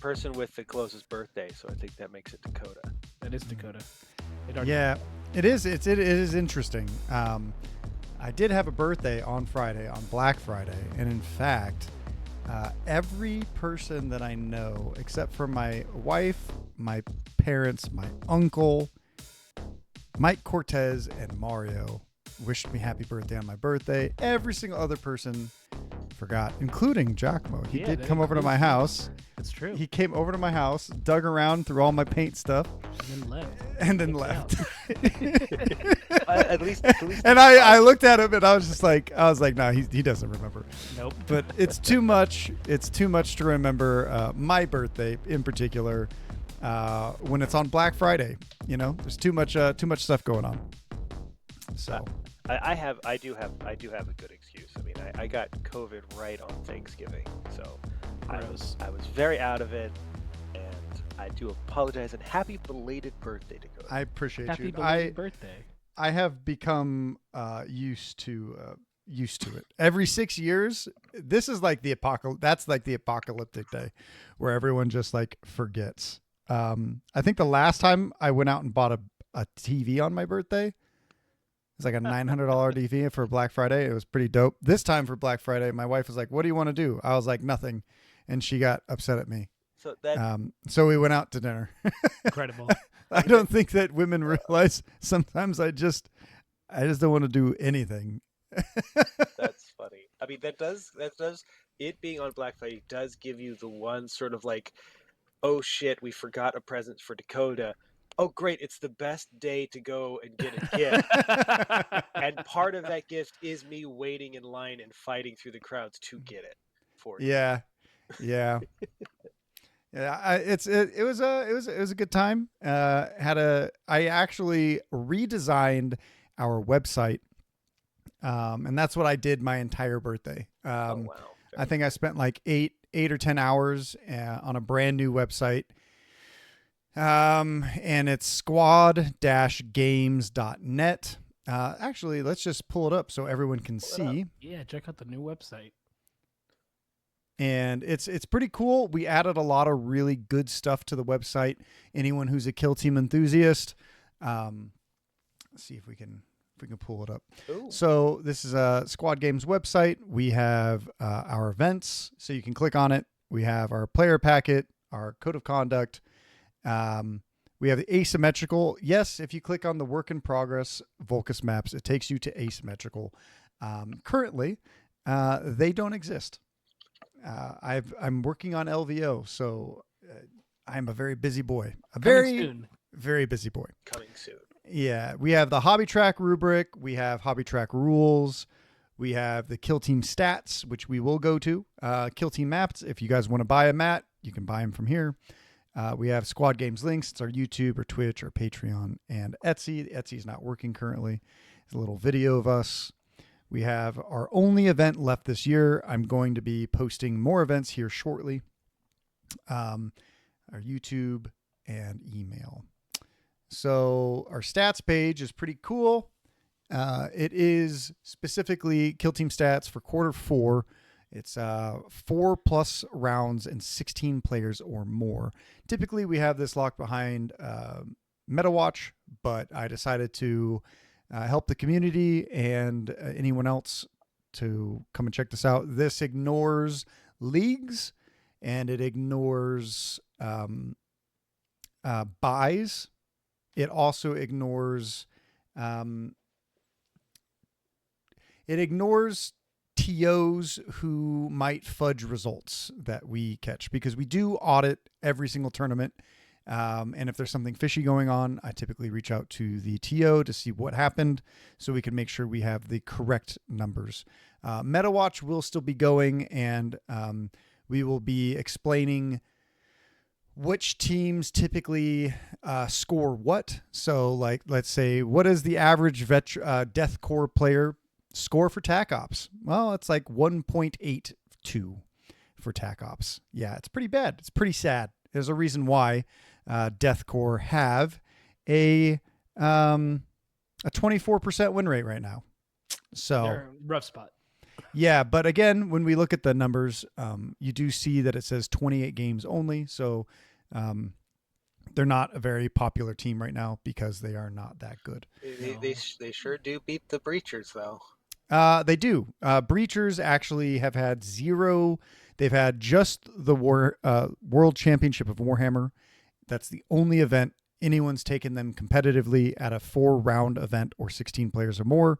Person with the closest birthday, so I think that makes it Dakotah. That is Dakotah. Yeah, it is. It is interesting. I did have a birthday on Friday, on Black Friday, and in fact, every person that I know, except for my wife, my parents, my uncle, Mike Cortez, and Mario, wished me happy birthday on my birthday. Every single other person forgot, including Giacomo. He did come over to my house. That's true. He came over to my house, dug around through all my paint stuff, and then left. At least. And I looked at him and I was like, no, he doesn't remember. Nope. But it's too much. It's too much to remember my birthday in particular when it's on Black Friday. You know, there's too much stuff going on. So I do have a good excuse. I mean, I got COVID right on Thanksgiving, so I was very out of it, and I do apologize. And happy belated birthday to go. I appreciate happy you. belated birthday. I have become used to it. Every 6 years, this is like the apocalypse. That's like the apocalyptic day, where everyone just like forgets. I think the last time I went out and bought a TV on my birthday. It's like a $900 TV for Black Friday. It was pretty dope. This time for Black Friday, my wife was like, "What do you want to do?" I was like, "Nothing," and she got upset at me. So we went out to dinner. Incredible. I don't think that women realize sometimes I just don't want to do anything. That's funny. I mean, that does it being on Black Friday does give you the one sort of like, oh shit, we forgot a present for Dakotah. Oh, great. It's the best day to go and get a gift. And part of that gift is me waiting in line and fighting through the crowds to get it for you. Yeah. Yeah. It was a good time. I actually redesigned our website. And that's what I did my entire birthday. Oh, wow. I think I spent like 8 or 10 hours on a brand new website. And it's squad-games.net. Actually, let's just pull it up so everyone can see. Yeah, check out the new website. And it's pretty cool. We added a lot of really good stuff to the website. Anyone who's a kill team enthusiast, let's see if we can pull it up. Ooh. So this is a Squad Games website. We have our events, so you can click on it. We have our player packet, our code of conduct. We have the asymmetrical. Yes, if you click on the work in progress Volcus maps, it takes you to asymmetrical. Currently, they don't exist. I'm working on LVO, so I'm a very busy boy. Very busy boy. Coming soon. Yeah, we have the hobby track rubric. We have hobby track rules. We have the kill team stats, which we will go to. Kill team maps. If you guys want to buy a mat, you can buy them from here. We have Squad Games links. It's our YouTube or Twitch or Patreon and Etsy. Etsy is not working currently. It's a little video of us. We have our only event left this year. I'm going to be posting more events here shortly. Our YouTube and email. So our stats page is pretty cool. It is specifically kill team stats for quarter 4. It's 4+ rounds and 16 players or more. Typically, we have this locked behind MetaWatch, but I decided to help the community and anyone else to come and check this out. This ignores leagues, and it ignores buys. It also ignores TOs who might fudge results that we catch, because we do audit every single tournament. And if there's something fishy going on, I typically reach out to the TO to see what happened so we can make sure we have the correct numbers. MetaWatch will still be going, and we will be explaining which teams typically score what. So, like, let's say, what is the average Death Corps player score for Tac Ops? Well, it's like 1.82 for Tac Ops. Yeah, it's pretty bad. It's pretty sad. There's a reason why Death Corps have a 24% win rate right now. So they're rough spot. Yeah, but again, when we look at the numbers, you do see that it says 28 games only. So they're not a very popular team right now because they are not that good. They sure do beat the Breachers, though. They do. Breachers actually have had 0. They've had just the World Championship of Warhammer. That's the only event anyone's taken them competitively at a 4-round event or 16 players or more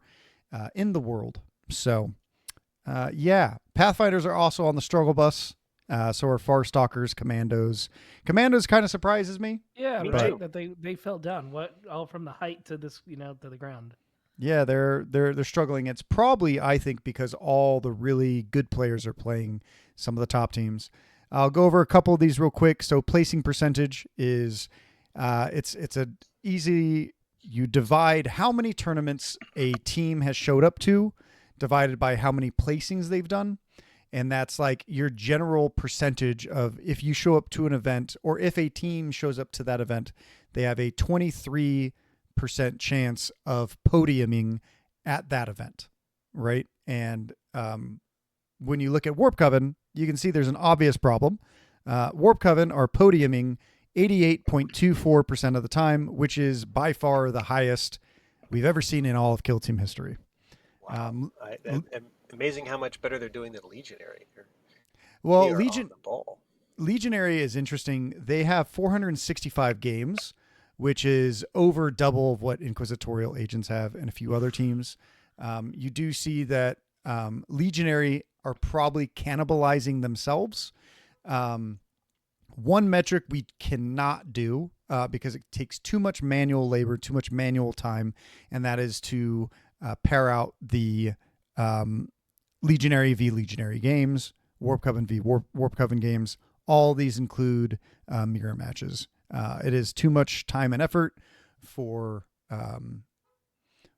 in the world. So, yeah. Pathfinders are also on the struggle bus. So are Farstalkers, Commandos. Commandos kind of surprises me. Yeah, Me right. too. That they fell down. What all from the height to this, to the ground. Yeah, they're struggling. It's probably, I think, because all the really good players are playing some of the top teams. I'll go over a couple of these real quick. So placing percentage is it's a easy. You divide how many tournaments a team has showed up to, divided by how many placings they've done. And that's like your general percentage of if you show up to an event or if a team shows up to that event, they have a 23% chance of podiuming at that event, right? And when you look at Warp Coven, you can see there's an obvious problem. Warp Coven are podiuming 88.24% of the time, which is by far the highest we've ever seen in all of Kill Team history. Wow. Amazing how much better they're doing than Legionary. Well, They are on the ball. Legionary is interesting. They have 465 games, which is over double of what Inquisitorial Agents have and a few other teams. You do see that Legionary are probably cannibalizing themselves. One metric we cannot do because it takes too much manual labor, too much manual time, and that is to pair out the Legionary v. Legionary games, Warp Coven v. Warp Coven games. All these include mirror matches. It is too much time and effort for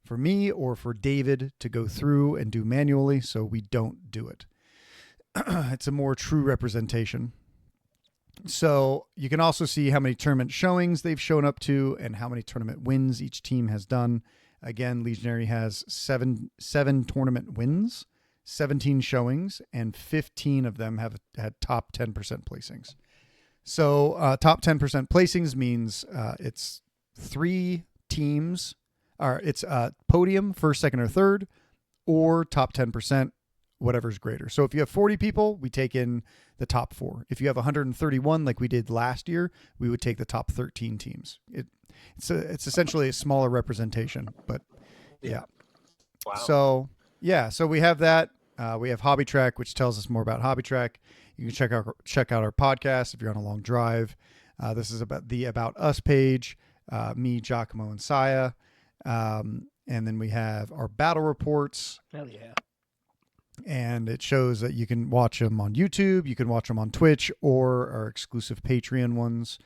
me or for David to go through and do manually, so we don't do it. It's a more true representation. So you can also see how many tournament showings they've shown up to and how many tournament wins each team has done. Again, Legionary has seven tournament wins, 17 showings, and 15 of them have had top 10% placings. So top 10% placings means it's 3 teams, or it's podium, first, second, or third, or top 10%, whatever's greater. So if you have 40 people, we take in the top 4. If you have 131, like we did last year, we would take the top 13 teams. It's essentially a smaller representation, but yeah. Wow. So yeah, so we have that. We have Hobby Track, which tells us more about Hobby Track. You can check out our podcast if you're on a long drive. This is about the About Us page. Me, Giacomo, and Saya. And then we have our battle reports. Hell yeah. And it shows that you can watch them on YouTube, you can watch them on Twitch, or our exclusive Patreon ones.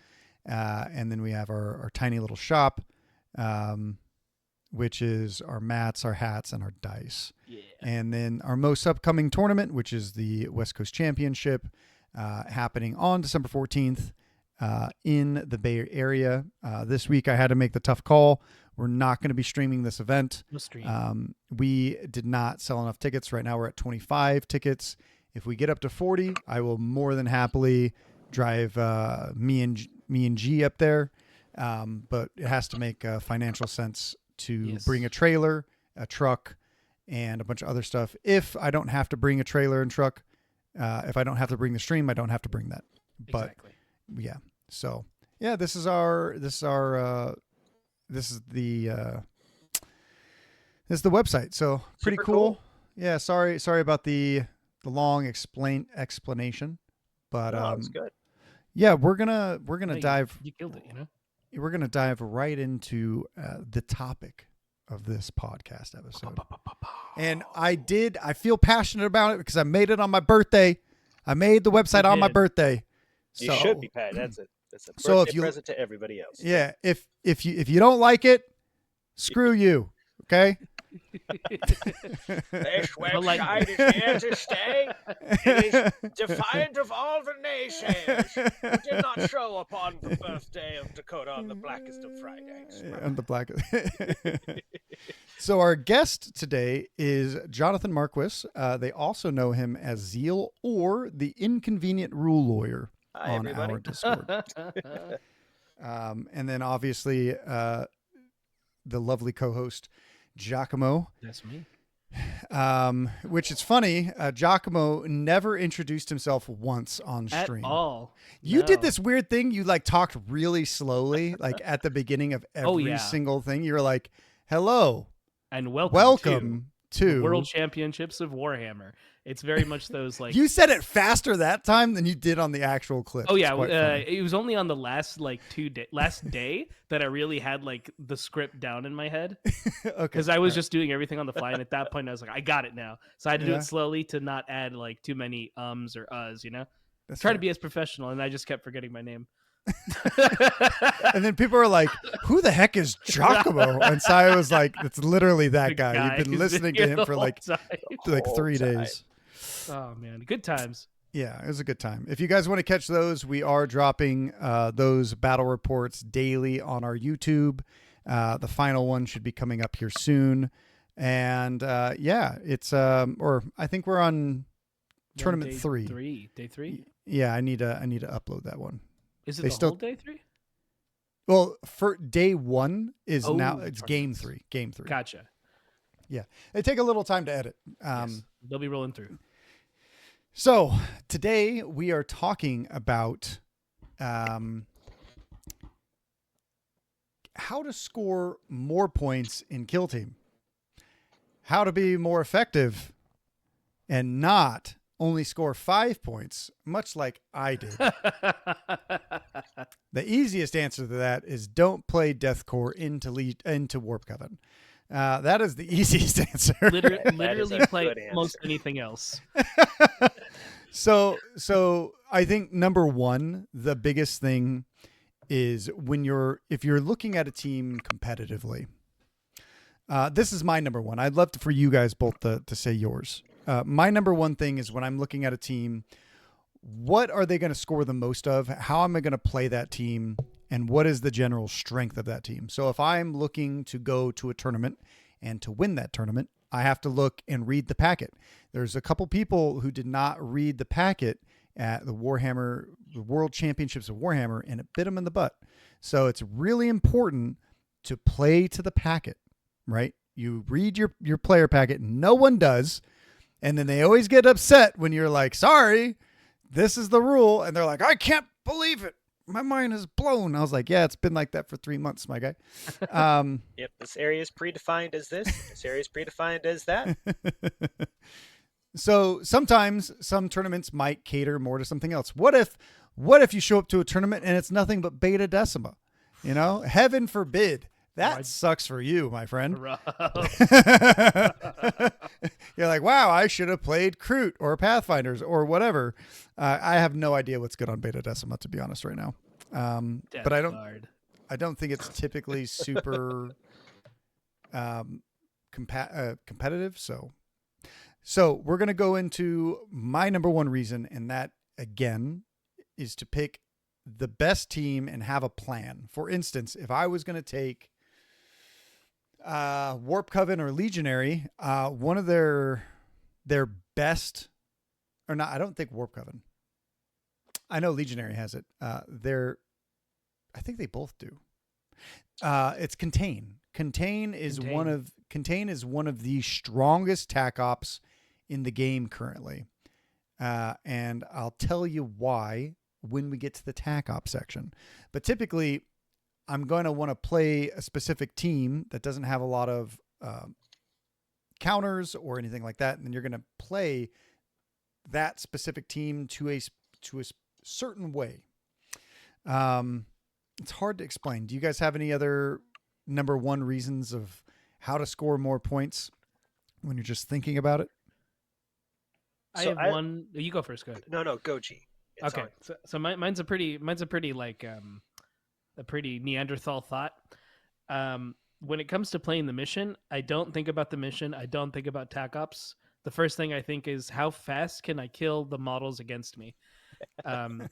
And then we have our tiny little shop, which is our mats, our hats, and our dice. Yeah. And then our most upcoming tournament, which is the West Coast Championship, happening on December 14th in the Bay Area. This week I had to make the tough call. We're not going to be streaming this event. No stream. We did not sell enough tickets. Right now we're at 25 tickets. If we get up to 40, I will more than happily drive me and G up there. But it has to make financial sense to bring a trailer, a truck, and a bunch of other stuff. If I don't have to bring a trailer and truck, if I don't have to bring the stream, I don't have to bring that. But Exactly. yeah. So yeah, this is the website. So pretty Super cool. cool. Yeah. Sorry about the long explanation, but No, it's good. yeah, we're gonna No, dive. You killed it, We're gonna dive right into the topic of this podcast episode. And I feel passionate about it because I made it on my birthday. I made the website on my birthday. You should be, Pat. That's a So birthday if you- present to everybody else. Yeah, if you don't like it, screw you. Okay. This Like- website is here to stay. It is defiant of all the naysayers who did not show upon the birthday of Dakotah on the blackest of Fridays. On the black. So our guest today is Jonathan Marquis. They also know him as Zeal or the Inconvenient Rule Lawyer Hi, on everybody. our Discord. And then obviously the lovely co-host Giacomo. That's me. Which is funny. Giacomo never introduced himself once on At stream. all. You did No. this weird thing. You like talked really slowly, like at the beginning of every yeah. single thing. You were like, "Hello, And welcome to the World Championships of Warhammer. It's very much those like. You said it faster that time than you did on the actual clip. Oh It's yeah, quite funny. it was only on the last last day that I really had like the script down in my head Okay. because I was just doing everything on the fly, and at that point I was like, I got it now. So I had to do Yeah. it slowly to not add like too many ums or uhs, you know. That's Try to fair. be as professional, and I just kept forgetting my name. And then people are like, "Who the heck is Giacomo?" And Saya was like, "It's literally that The guy. You've been who's listening to here him the for whole like time. 3 Whole time. days." Oh man, good times. Yeah, it was a good time. If you guys want to catch those, we are dropping those battle reports daily on our YouTube. The final one should be coming up here soon. And yeah, it's or I think we're on tournament Day 3. Day 3. Yeah, I need to upload that one. Is it They the still- whole day 3? Well, for day 1 is now Oh, it's game tournaments. 3. Game 3. Gotcha. They take a little time to edit. Yes, they'll be rolling through. So today we are talking about how to score more points in Kill Team, how to be more effective, and not only score 5 points, much like I did. The easiest answer to that is don't play Deathcore into Warp Coven. That is the easiest answer. Literally a play good almost answer. anything else. So I think number one, the biggest thing is if you're looking at a team competitively. This is my number one. I'd love for you guys both to say yours. My number one thing is when I'm looking at a team, what are they going to score the most of? How am I going to play that team? And what is the general strength of that team? So if I'm looking to go to a tournament and to win that tournament, I have to look and read the packet. There's a couple people who did not read the packet at the World Championships of Warhammer, and it bit them in the butt. So it's really important to play to the packet, right? You read your player packet. No one does. And then they always get upset when you're like, sorry, this is the rule. And they're like, I can't believe it. My mind is blown. I was like, yeah, it's been like that for 3 months, my guy. Yep, this area is predefined as this. This area is predefined as that. So sometimes some tournaments might cater more to something else. What if you show up to a tournament and it's nothing but beta decima? You know, heaven forbid. That Right. sucks for you, my friend. Rough. You're like, wow, I should have played Kroot or Pathfinders or whatever. I have no idea what's good on beta decima, to be honest, right now. But I don't think it's typically super competitive. So we're going to go into my number one reason, and that again is to pick the best team and have a plan. For instance, if I was going to take Warp Coven or Legionary, one of their best, or not, I don't think Warp Coven. I know Legionary has it. I think they both do. It's Contain. Contain is one of the strongest Tac Ops in the game currently. And I'll tell you why when we get to the Tac Op section. But typically, I'm going to want to play a specific team that doesn't have a lot of counters or anything like that. And then you're going to play that specific team to a certain way. It's hard to explain. Do you guys have any other number one reasons of how to score more points when you're just thinking about it? I So have one. You go first. Go ahead. No, go G. It's Okay, on. so mine's a pretty like a pretty Neanderthal thought. when it comes to playing the mission, I don't think about the mission. I don't think about Tac Ops. The first thing I think is how fast can I kill the models against me?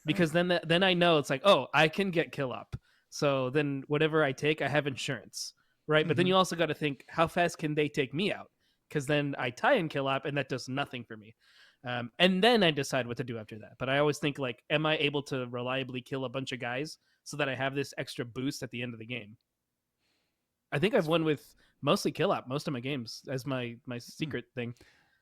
Because then I know it's like, oh, I can get kill up. So then whatever I take, I have insurance, right? But then you also got to think, how fast can they take me out? Because then I tie and kill up, and that does nothing for me. And then I decide what to do after that. But I always think like, am I able to reliably kill a bunch of guys so that I have this extra boost at the end of the game? I think I've won with mostly kill up most of my games as my secret thing.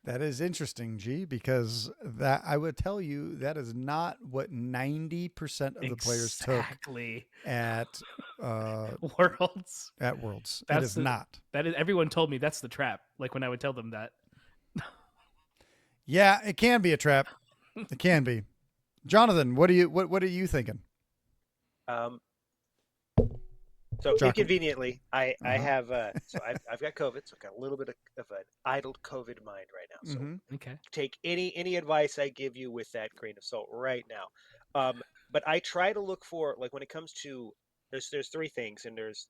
That is interesting, G, because that I would tell you that is not what 90% of the players took at Worlds. At Worlds. That's it is not. That is everyone told me that's the trap. Like when I would tell them that. Yeah, it can be a trap. It can be. Jonathan, what are you thinking? So inconveniently, I have so I've got COVID, so I've got a little bit of an idled COVID mind right now. So okay, take any advice I give you with that grain of salt right now. But I try to look for, like, when it comes to there's three things, and there's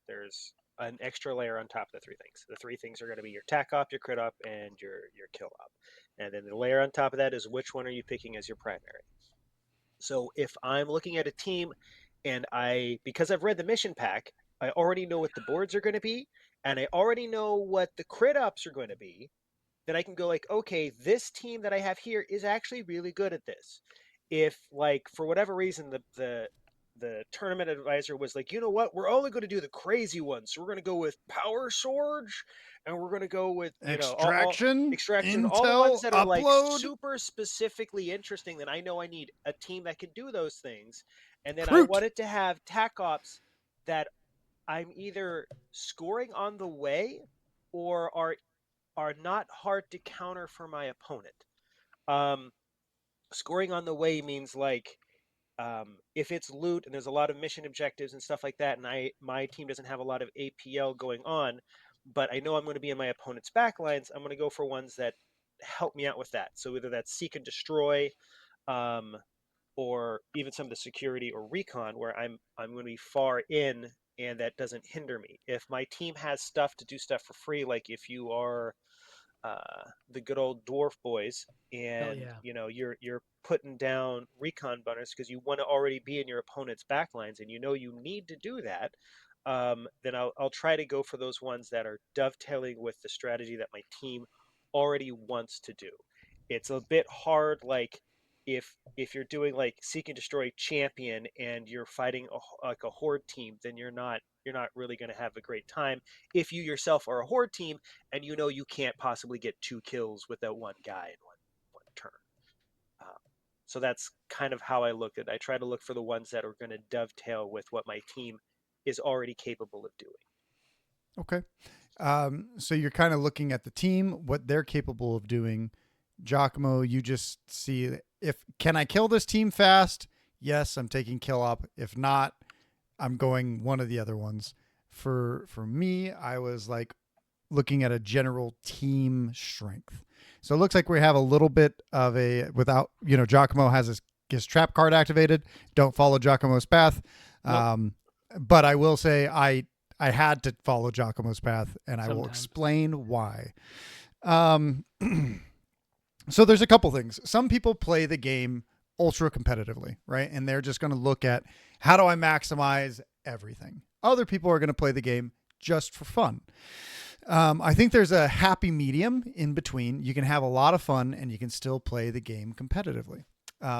an extra layer on top of the three things. The three things are going to be your tac op, your crit op, and your kill op. And then the layer on top of that is which one are you picking as your primary. So if I'm looking at a team and because I've read the mission pack, I already know what the boards are going to be, and I already know what the crit ops are going to be, then I can go like, okay, this team that I have here is actually really good at this. If, like, for whatever reason, the tournament advisor was like, you know what, we're only going to do the crazy ones. So we're going to go with Power Surge, and we're going to go with Extraction, Extraction, all the ones that are like super specifically interesting. Then I know I need a team that can do those things. And then I wanted to have tac ops that I'm either scoring on the way or are not hard to counter for my opponent. Scoring on the way means, like, if it's loot and there's a lot of mission objectives and stuff like that, and my team doesn't have a lot of APL going on, but I know I'm going to be in my opponent's backlines, I'm going to go for ones that help me out with that. So either that's seek and destroy, or even some of the security or recon, where I'm going to be far in and that doesn't hinder me. If my team has stuff to do stuff for free, like if you are the good old dwarf boys, and you're putting down recon bunners because you want to already be in your opponent's backlines, and you need to do that, then I'll try to go for those ones that are dovetailing with the strategy that my team already wants to do. It's a bit hard, like if you're doing like seek and destroy champion and you're fighting like a horde team, then you're not really going to have a great time if you yourself are a horde team and you can't possibly get 2 kills with that one guy in one turn. So that's kind of how I look at it. I try to look for the ones that are going to dovetail with what my team is already capable of doing. Okay. So you're kind of looking at the team, what they're capable of doing. Giacomo, you just see, can I kill this team fast? Yes, I'm taking kill op. If not, I'm going one of the other ones. For me, I was like looking at a general team strength. So it looks like we have a little bit of Giacomo has his trap card activated. Don't follow Giacomo's path. Nope. But I will say I had to follow Giacomo's path, and I will explain why. So there's a couple things. Some people play the game ultra competitively, right? And they're just going to look at, how do I maximize everything? Other people are going to play the game just for fun. I think there's a happy medium in between. You can have a lot of fun and you can still play the game competitively.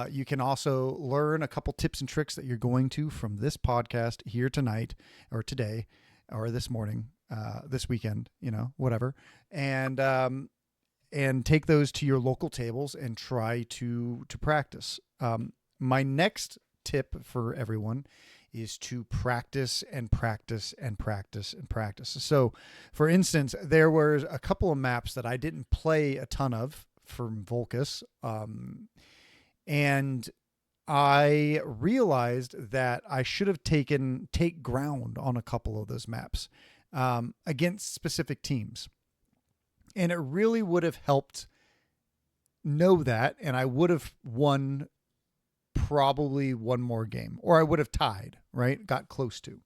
You can also learn a couple tips and tricks that you're going to from this podcast here tonight or today or this morning, this weekend, whatever. And take those to your local tables and try to practice. My next tip for everyone is to practice and practice and practice and practice. So, for instance, there were a couple of maps that I didn't play a ton of from Volcus, and I realized that I should have take ground on a couple of those maps against specific teams. And it really would have helped know that, and I would have won probably one more game, or I would have tied, right? Got close to.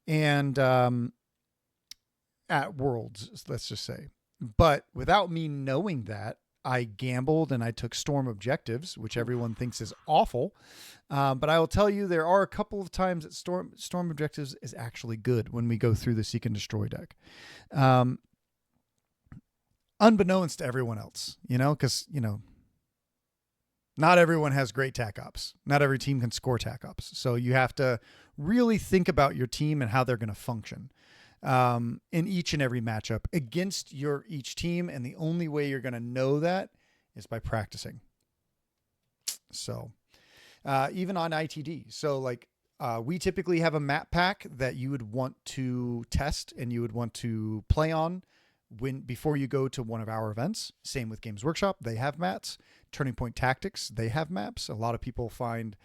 And at Worlds, let's just say. But without me knowing that, I gambled and I took Storm objectives, which everyone thinks is awful. But I will tell you, there are a couple of times that Storm objectives is actually good when we go through the Seek and Destroy deck. Unbeknownst to everyone else, because, not everyone has great Tac Ops. Not every team can score Tac Ops. So you have to really think about your team and how they're going to function in each and every matchup against each team. And the only way you're going to know that is by practicing. So even on ITD. So we typically have a map pack that you would want to test and you would want to play on before you go to one of our events. Same with Games Workshop. They have maps. Turning Point Tactics, they have maps. A lot of people find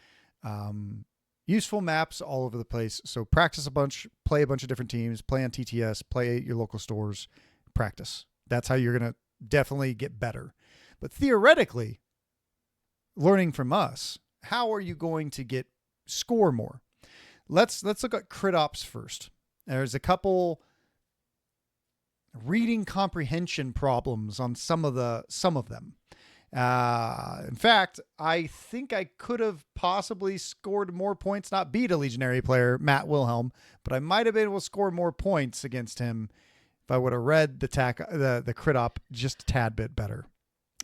useful maps all over the place. So practice a bunch, play a bunch of different teams, play on TTS, play at your local stores, practice. That's how you're going to definitely get better. But theoretically, learning from us, how are you going to score more? Let's look at crit ops first. There's a couple reading comprehension problems on some of them. In fact, I think I could have possibly scored more points, not beat a Legionary player, Matt Wilhelm, but I might have been able to score more points against him if I would have read the crit op just a tad bit better.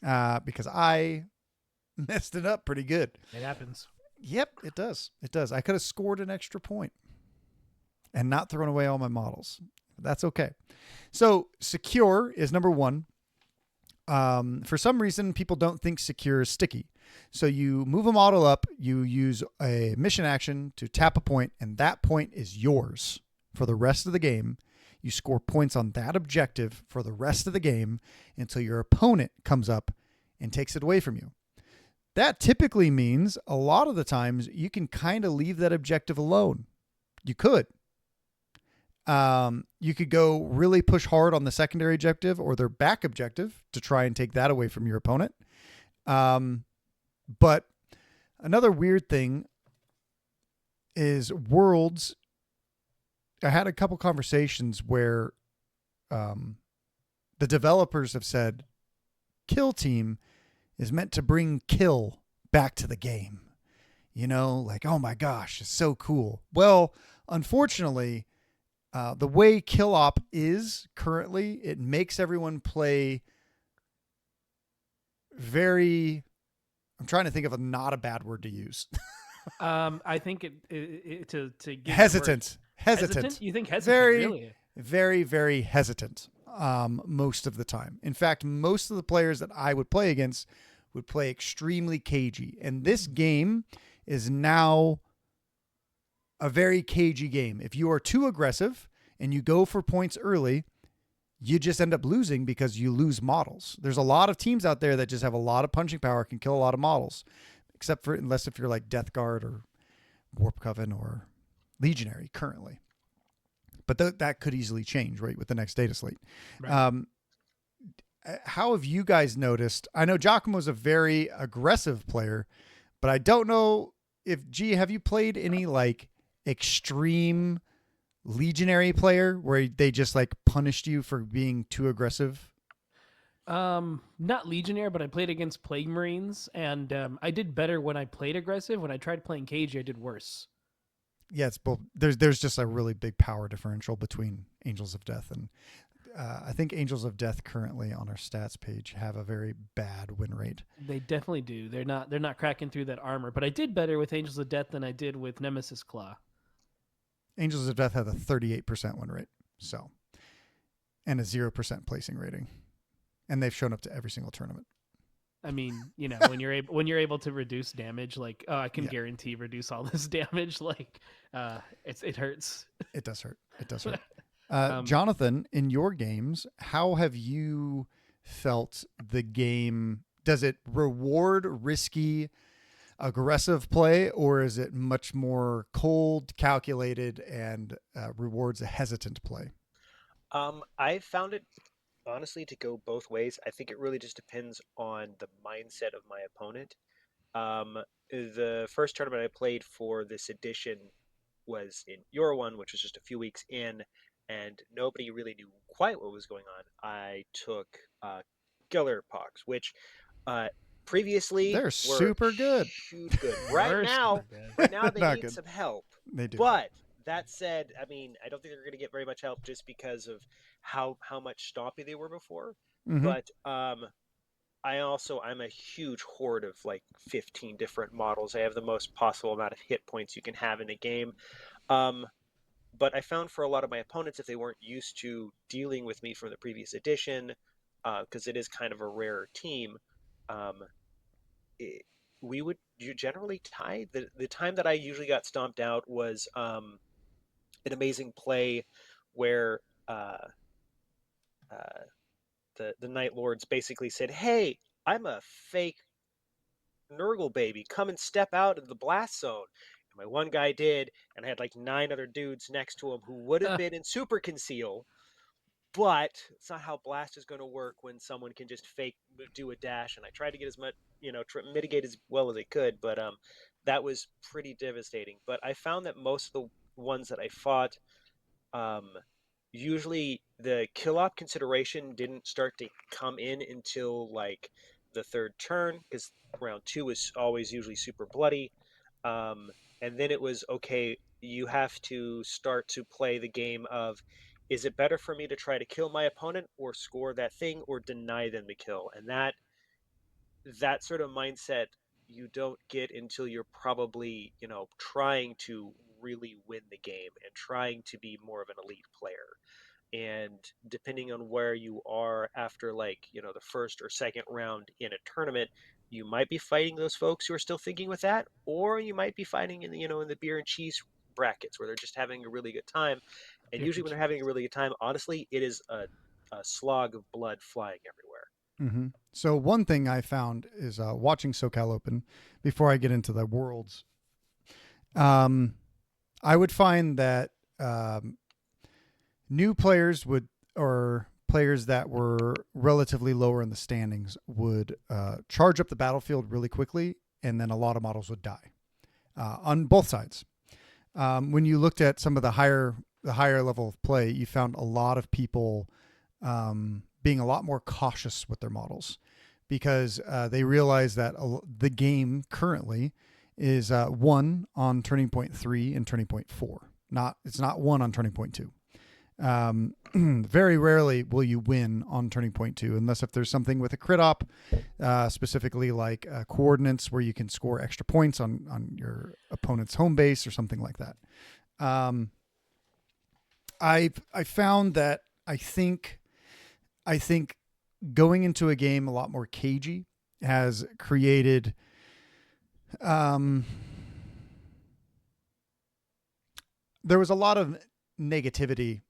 Because I messed it up pretty good. It happens. Yep, it does. It does. I could have scored an extra point and not thrown away all my models. That's okay. So secure is number one. For some reason, people don't think secure is sticky. So you move a model up, you use a mission action to tap a point, and that point is yours for the rest of the game. You score points on that objective for the rest of the game until your opponent comes up and takes it away from you. That typically means a lot of the times you can kind of leave that objective alone. You could. You could go really push hard on the secondary objective or their back objective to try and take that away from your opponent. But another weird thing is Worlds. I had a couple conversations where the developers have said Kill Team is meant to bring kill back to the game. Oh my gosh, it's so cool. Well, unfortunately, the way Kill Op is currently, it makes everyone play very... I'm trying to think of not a bad word to use. I think to give hesitant. You think hesitant? Very, really? very, very hesitant. Most of the time. In fact, most of the players that I would play against would play extremely cagey, and this game is now a very cagey game. If you are too aggressive and you go for points early, you just end up losing because you lose models. There's a lot of teams out there that just have a lot of punching power, can kill a lot of models, unless if you're like Death Guard or Warp Coven or Legionary currently. But that could easily change, right, with the next data slate. Right. How have you guys noticed? I know Giacomo's a very aggressive player, but I don't know if, have you played any extreme Legionary player where they just punished you for being too aggressive? Not Legionnaire, but I played against Plague Marines, and I did better when I played aggressive. When I tried playing cagey, I did worse. Yeah, it's both. There's just a really big power differential between Angels of Death and I think Angels of Death currently on our stats page have a very bad win rate. They definitely do. They're not cracking through that armor, but I did better with Angels of Death than I did with Nemesis Claw. Angels of Death have a 38% win rate, and a 0% placing rating, and they've shown up to every single tournament. I mean, when you're able to reduce damage, I can guarantee reduce all this damage. It hurts. It does hurt. It does hurt. Jonathan, in your games, how have you felt the game? Does it reward risky, aggressive play, or is it much more cold, calculated, and rewards a hesitant play? I found it honestly to go both ways. I think it really just depends on the mindset of my opponent. The first tournament I played for this edition was in Euro 1, which was just a few weeks in, and nobody really knew quite what was going on, I took Killer Pox, which previously They're were super good. huge good. Right Worse now, than right now they Not need good. some help. They do. But that said, I mean, I don't think they're going to get very much help just because of how much stompy they were before. Mm-hmm. But I'm a huge horde of like 15 different models. I have the most possible amount of hit points you can have in a game. Um, but I found for a lot of my opponents, if they weren't used to dealing with me from the previous edition, because it is kind of a rare team, um, it, we would generally tie. The time that I usually got stomped out was an amazing play where uh, the Night Lords basically said, "Hey, I'm a fake Nurgle baby. Come and step out of the blast zone." And my one guy did, and I had like 9 other dudes next to him who would have been in super conceal. But it's not how blast is going to work when someone can just fake do a dash. And I tried to get as much, mitigate as well as I could, but that was pretty devastating. But I found that most of the ones that I fought, um, usually the kill op consideration didn't start to come in until like the third turn, because round 2 is always usually super bloody. Um, and then it was okay, you have to start to play the game of, is it better for me to try to kill my opponent or score that thing or deny them the kill? And that sort of mindset you don't get until you're probably, trying to really win the game and trying to be more of an elite player. And depending on where you are after, like, the first or second round in a tournament, you might be fighting those folks who are still thinking with that, or you might be fighting in the beer and cheese brackets where they're just having a really good time. And usually when they're having a really good time, honestly, it is a slog of blood flying everywhere. Mm-hmm. So one thing I found is watching SoCal Open before I get into the worlds. I would find that new players or players that were relatively lower in the standings would charge up the battlefield really quickly, and then a lot of models would die on both sides. When you looked at some of the higher level of play, you found a lot of people being a lot more cautious with their models because they realize that the game currently is 1 on turning point 3 and turning point 4. It's not 1 on turning point 2. Very rarely will you win on turning point 2 unless if there's something with a crit op, specifically like coordinates where you can score extra points on your opponent's home base or something like that. I found that I think going into a game a lot more cagey has created there was a lot of negativity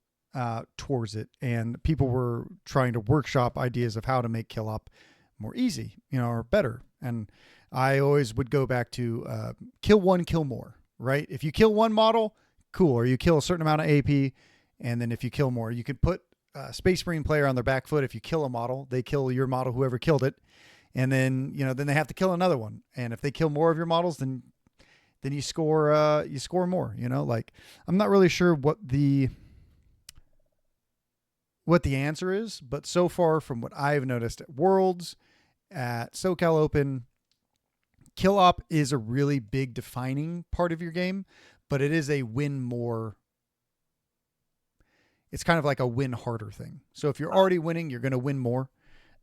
towards it, and people were trying to workshop ideas of how to make kill op more easy, or better. And I always would go back to kill one, kill more, right? If you kill one model, cool. Or you kill a certain amount of AP, and then if you kill more, you could put a Space Marine player on their back foot. If you kill a model, they kill your model, whoever killed it, and then then they have to kill another one. And if they kill more of your models, then you score more. Like, I'm not really sure what the answer is, but so far from what I've noticed at Worlds, at SoCal Open, kill op is a really big defining part of your game, but it is a win more. It's kind of like a win harder thing. So if you're already winning, you're going to win more.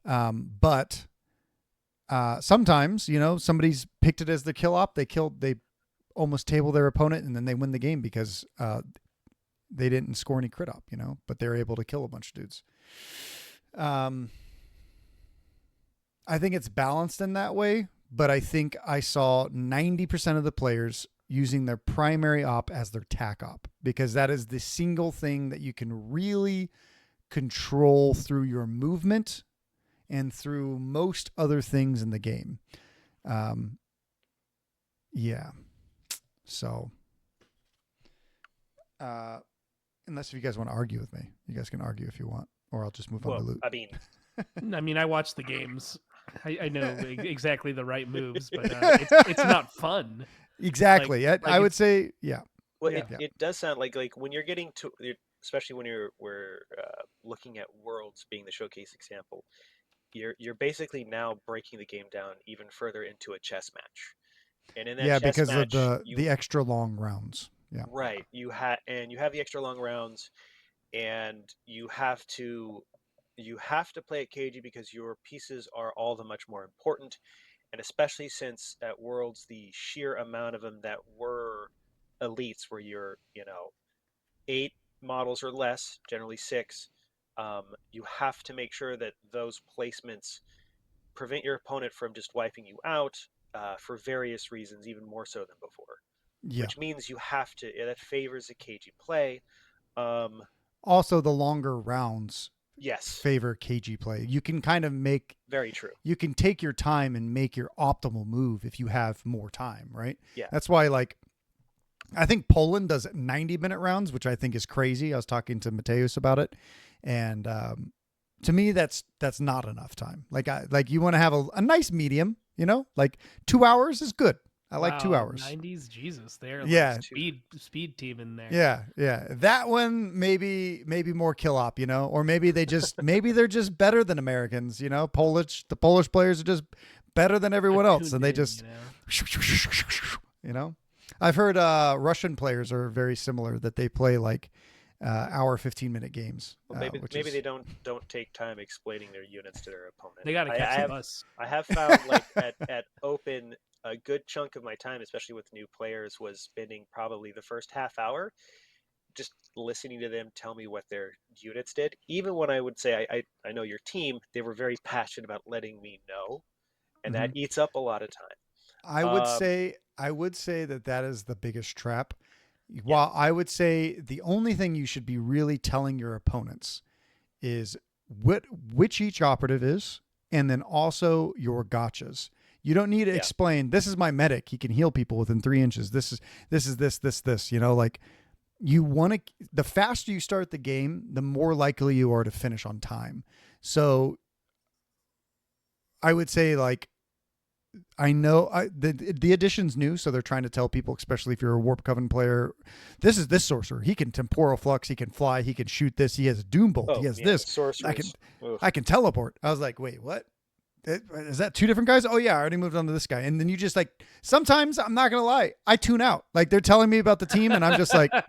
But sometimes, somebody's picked it as the kill op. They almost table their opponent, and then they win the game because they didn't score any crit op, but they're able to kill a bunch of dudes. I think it's balanced in that way, but I think I saw 90% of the players using their primary op as their tac op, because that is the single thing that you can really control through your movement and through most other things in the game. Yeah. So, unless if you guys want to argue with me, you guys can argue if you want, or I'll just move on to loot. I mean, I watch the games. I know exactly the right moves, but it's not fun. Exactly. I would say, yeah. Well, it does sound like when you're getting to especially when we're looking at Worlds being the showcase example, you're basically now breaking the game down even further into a chess match. And in that Yeah, chess because of match, the extra long rounds. Yeah. right, you have the extra long rounds, and you have to play it cagey because your pieces are all the much more important, and especially since at Worlds the sheer amount of them that were elites, where you're 8 models or less, generally 6, you have to make sure that those placements prevent your opponent from just wiping you out for various reasons, even more so than before. Yeah. Which means you have to, that favors a cagey play. Um, Also, the longer rounds yes, favor cagey play. You can kind of very true. you can take your time and make your optimal move if you have more time, right? Yeah. That's why, like, I think Poland does 90-minute rounds, which I think is crazy. I was talking to Mateus about it, and to me, that's not enough time. Like you want to have a nice medium, like 2 hours is good. I like 2 hours. 90s, Jesus, they're Yeah. like speed team in there. Yeah. That one maybe more kill op, or maybe they're just better than Americans, the Polish players are just better than everyone else, and they just, I've heard Russian players are very similar, that they play like hour 15-minute games. Well, maybe they don't take time explaining their units to their opponent. They got to catch the bus. I have found like at Open, a good chunk of my time, especially with new players, was spending probably the first half hour just listening to them tell me what their units did. Even when I would say I know your team, they were very passionate about letting me know, and that eats up a lot of time. I would say that is the biggest trap. While I would say the only thing you should be really telling your opponents is which each operative is, and then also your gotchas. You don't need to explain, this is my medic, he can heal people within 3 inches. This is this. Like, you want to, the faster you start the game, the more likely you are to finish on time. So I would say, like, I know the edition's new, so they're trying to tell people, especially if you're a Warp Coven player, this is this sorcerer. He can temporal flux, he can fly, he can shoot this, he has a doom bolt, he has this. I can teleport. I was like, wait, what? Is that 2 different guys? Oh yeah, I already moved on to this guy. And then you just, like, sometimes, I'm not gonna lie, I tune out. Like, they're telling me about the team, and I'm just like, all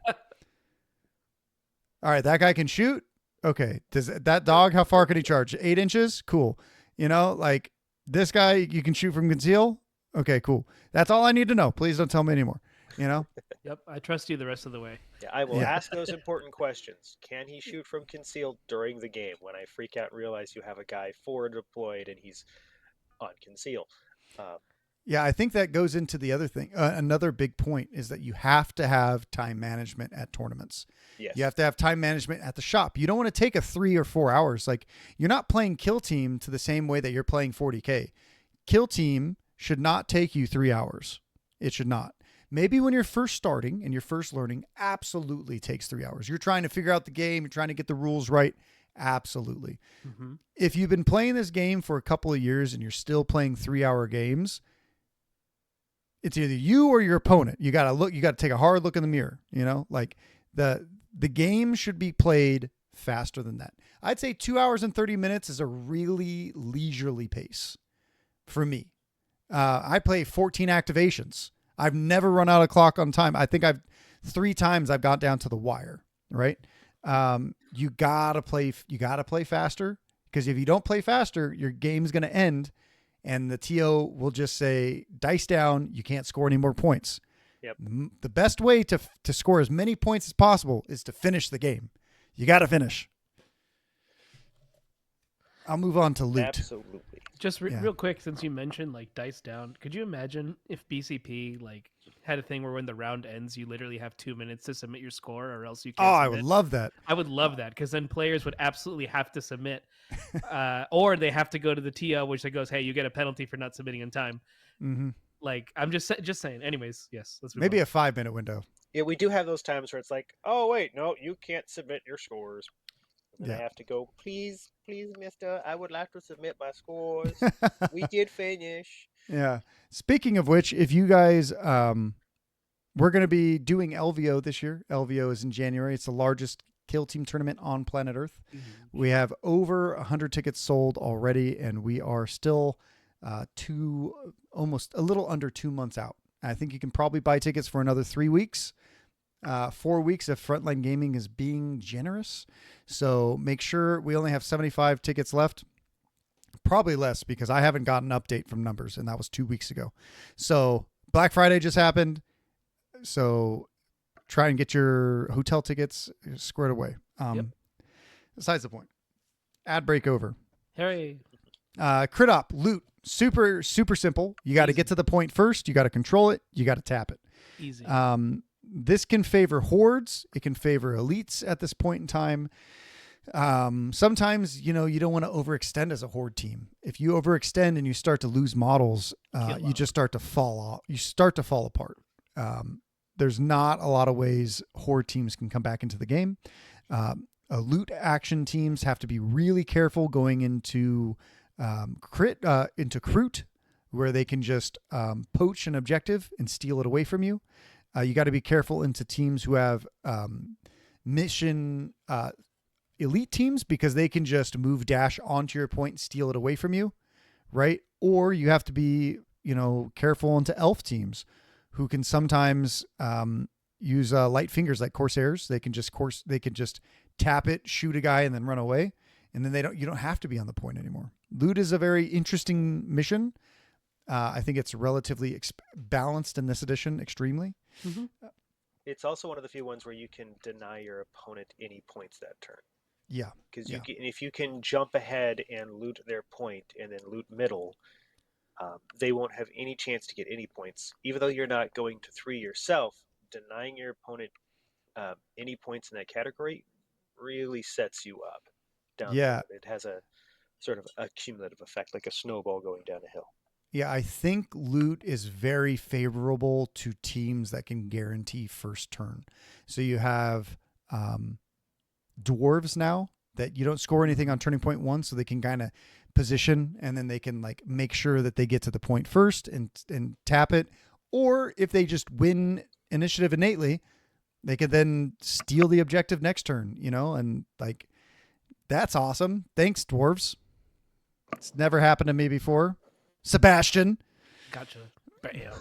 right, that guy can shoot. Okay, does that dog? How far can he charge? 8 inches? Cool. Like, this guy, you can shoot from conceal. Okay, cool. That's all I need to know. Please don't tell me anymore. Yep, I trust you the rest of the way. Yeah, I will ask those important questions. Can he shoot from concealed during the game when I freak out and realize you have a guy forward deployed and he's on conceal? Yeah, I think that goes into the other thing. Another big point is that you have to have time management at tournaments. Yes. You have to have time management at the shop. You don't want to take a 3 or 4 hours. Like, you're not playing Kill Team to the same way that you're playing 40K. Kill Team should not take you 3 hours. It should not. Maybe when you're first starting and you're first learning, absolutely takes 3 hours. You're trying to figure out the game. You're trying to get the rules right. Absolutely. Mm-hmm. If you've been playing this game for a couple of years and you're still playing 3-hour games, it's either you or your opponent. You got to take a hard look in the mirror, like the game should be played faster than that. I'd say 2 hours and 30 minutes is a really leisurely pace for me. I play 14 activations. I've never run out of clock on time. I think 3 times I've got down to the wire, right? You gotta play faster, because if you don't play faster, your game's going to end. And the TO will just say, dice down, you can't score any more points. Yep. The best way to score as many points as possible is to finish the game. You got to finish. I'll move on to loot. Absolutely. Just real quick, since you mentioned, like, dice down, could you imagine if BCP, like, had a thing where when the round ends, you literally have 2 minutes to submit your score, or else you can't submit? I would love that. I would love that, because then players would absolutely have to submit, or they have to go to the TO, which goes, hey, you get a penalty for not submitting in time. Mm-hmm. Like, I'm just saying. Anyways, yes, let's move maybe on. A 5-minute window. Yeah, we do have those times where it's like, oh wait, no, you can't submit your scores. And I have to go, please, mister, I would like to submit my scores. We did finish. Yeah. Speaking of which, if you guys, we're going to be doing LVO this year. LVO is in January. It's the largest Kill Team Tournament on planet Earth. Mhm. We have over 100 tickets sold already, and we are still almost a little under 2 months out. I think you can probably buy tickets for another 3 weeks, 4 weeks if Frontline Gaming is being generous. So make sure we only have 75 tickets left. Probably less because I haven't gotten an update from numbers, and that was 2 weeks ago. So Black Friday just happened. So try and get your hotel tickets squared away. Yep. Besides the point. Ad break over. Hooray. Crit op, loot. Super, super simple. You got to get to the point first. You got to control it. You got to tap it. Easy. This can favor hordes. It can favor elites at this point in time. Sometimes, you don't want to overextend as a horde team. If you overextend and you start to lose models, you just start to fall off. You start to fall apart. There's not a lot of ways horde teams can come back into the game. Loot action teams have to be really careful going into into Crute, where they can just poach an objective and steal it away from you. You got to be careful into teams who have mission elite teams, because they can just move dash onto your point and steal it away from you, right? Or you have to be, careful into elf teams who can sometimes use light fingers like Corsairs. They can just tap it, shoot a guy, and then run away. And then you don't have to be on the point anymore. Loot is a very interesting mission. I think it's relatively balanced in this edition, extremely. Mm-hmm. It's also one of the few ones where you can deny your opponent any points that turn. Yeah. Because if you can jump ahead and loot their point and then loot middle, they won't have any chance to get any points. Even though you're not going to 3 yourself, denying your opponent any points in that category really sets you up down the road. It has a sort of a cumulative effect, like a snowball going down a hill. Yeah, I think loot is very favorable to teams that can guarantee first turn. So you have dwarves now that you don't score anything on turning point 1, so they can kind of position, and then they can make sure that they get to the point first and tap it. Or if they just win initiative innately, they could then steal the objective next turn, and that's awesome. Thanks, dwarves. It's never happened to me before. Sebastian. Gotcha. Bam.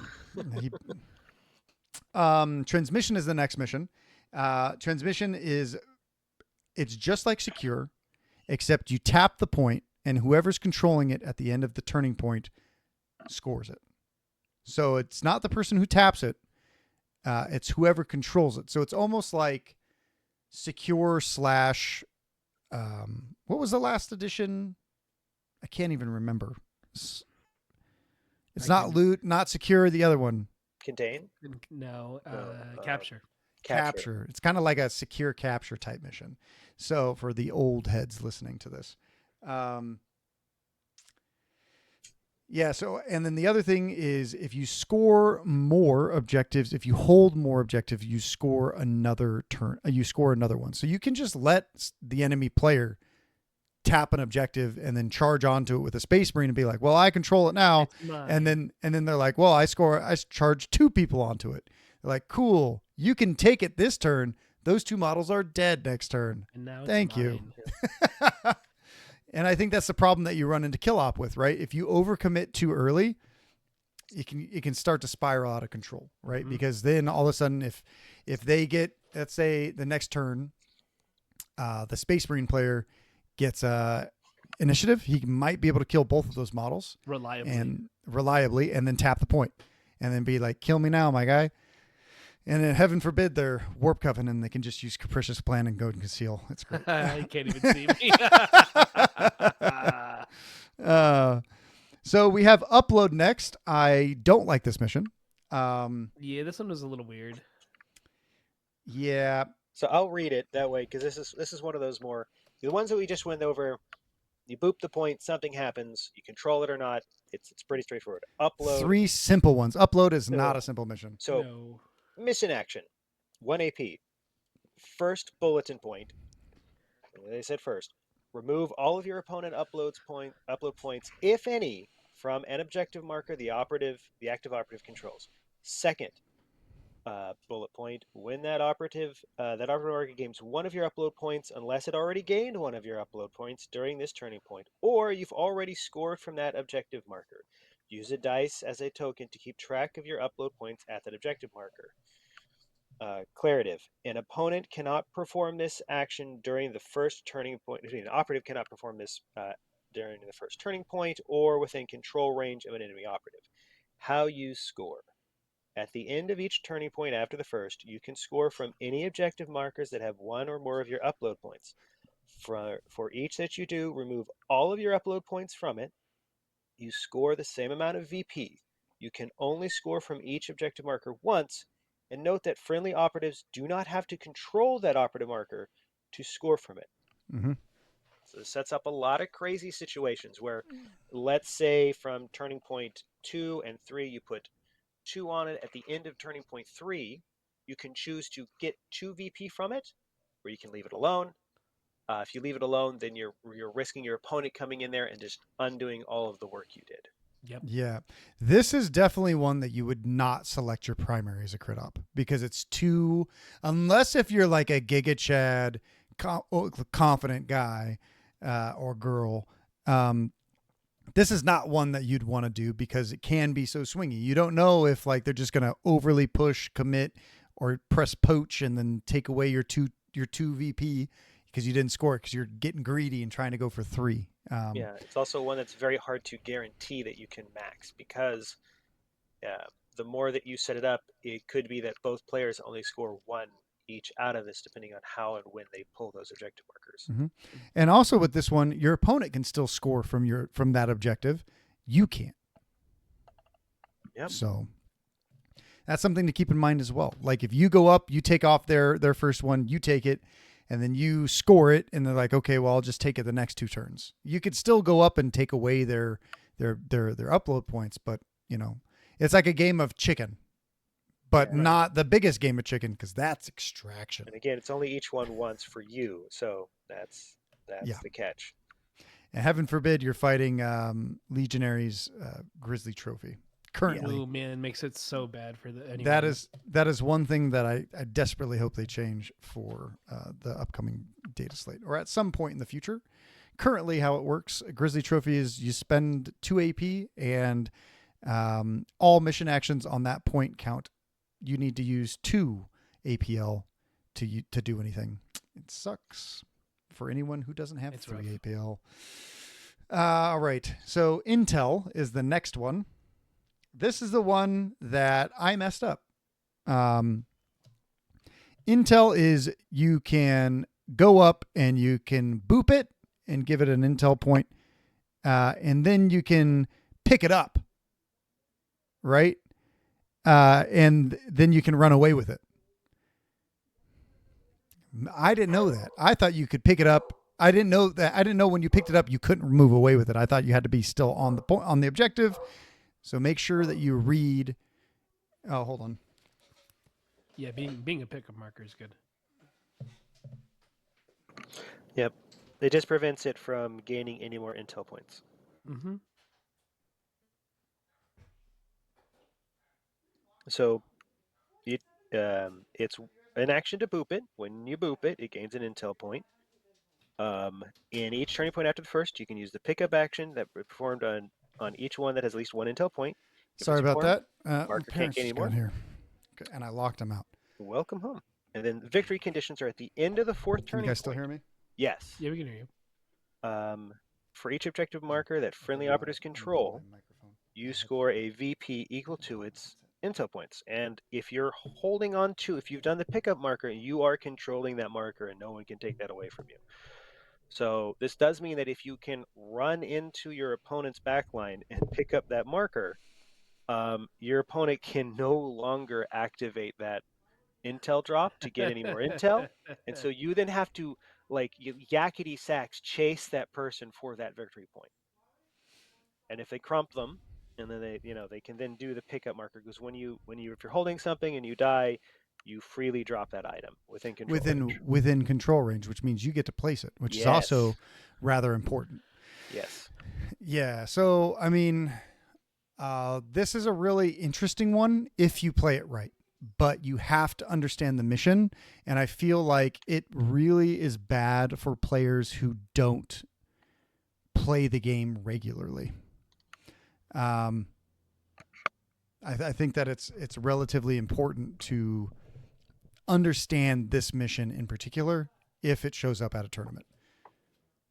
Transmission is the next mission. Transmission it's just like secure, except you tap the point, and whoever's controlling it at the end of the turning point scores it. So it's not the person who taps it. It's whoever controls it. So it's almost like secure / what was the last edition? I can't even remember. It's not loot, not secure. The other one. Contain? No. Capture. Capture. It's kind of like a secure capture type mission. So for the old heads listening to this. So, and then the other thing is, if you score more objectives, if you hold more objectives, you score another turn. You score another one. So you can just let the enemy player tap an objective and then charge onto it with a Space Marine and be like, well, I control it now. And then they're like, well, I charge 2 people onto it. They're like, cool, you can take it this turn. Those 2 models are dead next turn. And now Thank you. And I think that's the problem that you run into Kill Op with, right? If you overcommit too early, it can start to spiral out of control, right? Mm-hmm. Because then all of a sudden, if they get, let's say the next turn, the Space Marine player gets initiative, he might be able to kill both of those models reliably, and then tap the point, and then be like, "Kill me now, my guy." And then, heaven forbid, they're Warp Coven, and they can just use Capricious Plan and go and conceal. It's great. You can't even see me. So we have Upload next. I don't like this mission. Yeah, this one was a little weird. Yeah. So I'll read it that way, because this is one of those more, the ones that we just went over. You boop the point, something happens, you control it or not. It's pretty straightforward. Upload. 3 simple ones. Upload is not a simple mission. So No. Mission action, 1 AP. First bulletin point. They said first. Remove all of your opponent upload points, if any, from an objective marker the active operative controls. Second, bullet point. When that operative marker gains one of your upload points, unless it already gained one of your upload points during this turning point, or you've already scored from that objective marker. Use a dice as a token to keep track of your upload points at that objective marker. Declarative. An opponent cannot perform this action during the first turning point. An operative cannot perform this during the first turning point or within control range of an enemy operative. How you score. At the end of each turning point after the first, you can score from any objective markers that have one or more of your upload points. For each that you do, remove all of your upload points from it. You score the same amount of VP. You can only score from each objective marker once, and note that friendly operatives do not have to control that operative marker to score from it. Mm-hmm. So this sets up a lot of crazy situations where, let's say from turning point 2 and 3, you put 2 on it. At the end of turning point 3, you can choose to get 2 VP from it, or you can leave it alone. If you leave it alone, then you're risking your opponent coming in there and just undoing all of the work you did. Yep. Yeah. This is definitely one that you would not select your primary as a crit op because it's too, unless if you're like a Giga Chad confident guy or girl. This is not one that you'd want to do because it can be so swingy. You don't know if like they're just going to overly push, commit, or press poach and then take away your two VP because you didn't score it because you're getting greedy and trying to go for 3. Yeah, it's also one that's very hard to guarantee that you can max because the more that you set it up, it could be that both players only score 1 each out of this, depending on how and when they pull those objective markers. Mm-hmm. And also with this one, your opponent can still score from that objective. You can't. Yep. So that's something to keep in mind as well. Like if you go up, you take off their first one, you take it, and then you score it, and they're like, okay, well, I'll just take it the next 2 turns. You could still go up and take away their upload points, but you know, it's like a game of chicken, but not the biggest game of chicken because that's extraction. And again, it's only each one once for you, so that's the catch. And heaven forbid you're fighting Legionaries Grizzly Trophy. Currently, oh man, it makes it so bad for anyone. that is one thing that I desperately hope they change for the upcoming data slate or at some point in the future. Currently, how it works, Grizzly Trophy is you spend 2 AP and all mission actions on that point count. You need to use 2 APL to do anything. It sucks for anyone who doesn't have 3 rough. APL. All right, so Intel is the next one. This is the one that I messed up. Intel is you can go up and you can boop it and give it an Intel point, and then you can pick it up, right? And then you can run away with it. I didn't know that. I thought you could pick it up. I didn't know that. I didn't know when you picked it up, you couldn't move away with it. I thought you had to be still on the objective. So make sure that you read. Oh, hold on. Yeah, being a pickup marker is good. Yep. It just prevents it from gaining any more intel points. Mm-hmm. So it's an action to boop it. When you boop it, it gains an intel point. In each turning point after the first, you can use the pickup action that performed on each one that has at least 1 intel point. Sorry about that. Marker can't gain any more. Here. Okay, and I locked him out. Welcome home. And then the victory conditions are at the end of the 4th turning point. Can you guys still hear me? Yes. Yeah, we can hear you. For each objective marker that friendly operatives control, you score a VP equal to its intel points. And if you're holding on to, if you've done the pickup marker, you are controlling that marker and no one can take that away from you. So this does mean that if you can run into your opponent's backline and pick up that marker, your opponent can no longer activate that intel drop to get any more intel. And so you then have to, like, yakety sacks chase that person for that victory point. And if they crump them, and then they can then do the pickup marker, because if you're holding something and you die, you freely drop that item within control range. Within control range, which means you get to place it, which is also rather important. Yes. Yeah. So I mean, this is a really interesting one if you play it right. but you have to understand the mission. And I feel like it really is bad for players who don't play the game regularly. I think that it's relatively important to understand this mission in particular if it shows up at a tournament,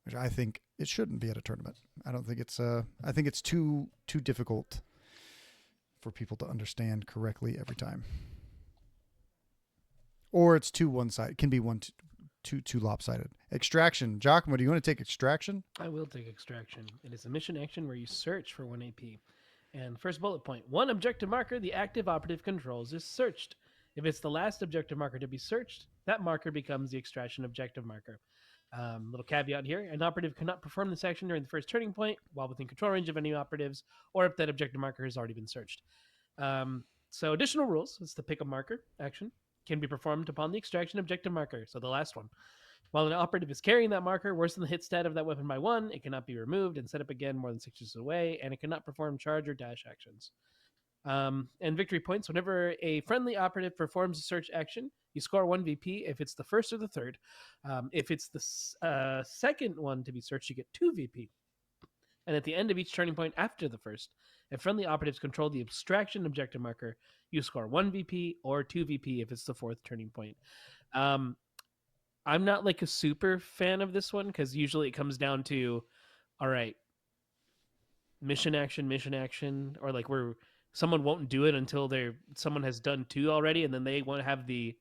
which I think it shouldn't be at a tournament. I don't think it's I think it's too difficult for people to understand correctly every time, or it's too one sided. It can be too lopsided. Extraction, Giacomo, do you want to take extraction? I will take extraction. It is a mission action where you search for 1 AP. And first bullet point, one objective marker the active operative controls is searched. If it's the last objective marker to be searched, that marker becomes the extraction objective marker. Little caveat here, an operative cannot perform this action during the first turning point while within control range of any operatives, or if that objective marker has already been searched. So additional rules, it's the pick a marker action, can be performed upon the extraction objective marker, so the last one. While an operative is carrying that marker, worse than the hit stat of that weapon by 1, it cannot be removed and set up again more than 6 inches away, and it cannot perform charge or dash actions. And victory points, whenever a friendly operative performs a search action, you score 1 VP if it's the first or the third. If it's the second one to be searched, you get 2 VP. And at the end of each turning point after the first, if friendly operatives control the abstraction objective marker, you score 1 VP or 2 VP if it's the fourth turning point. I'm not like a super fan of this one because usually it comes down to, all right, mission action, or like where someone won't do it until someone has done 2 already, and then they want to have the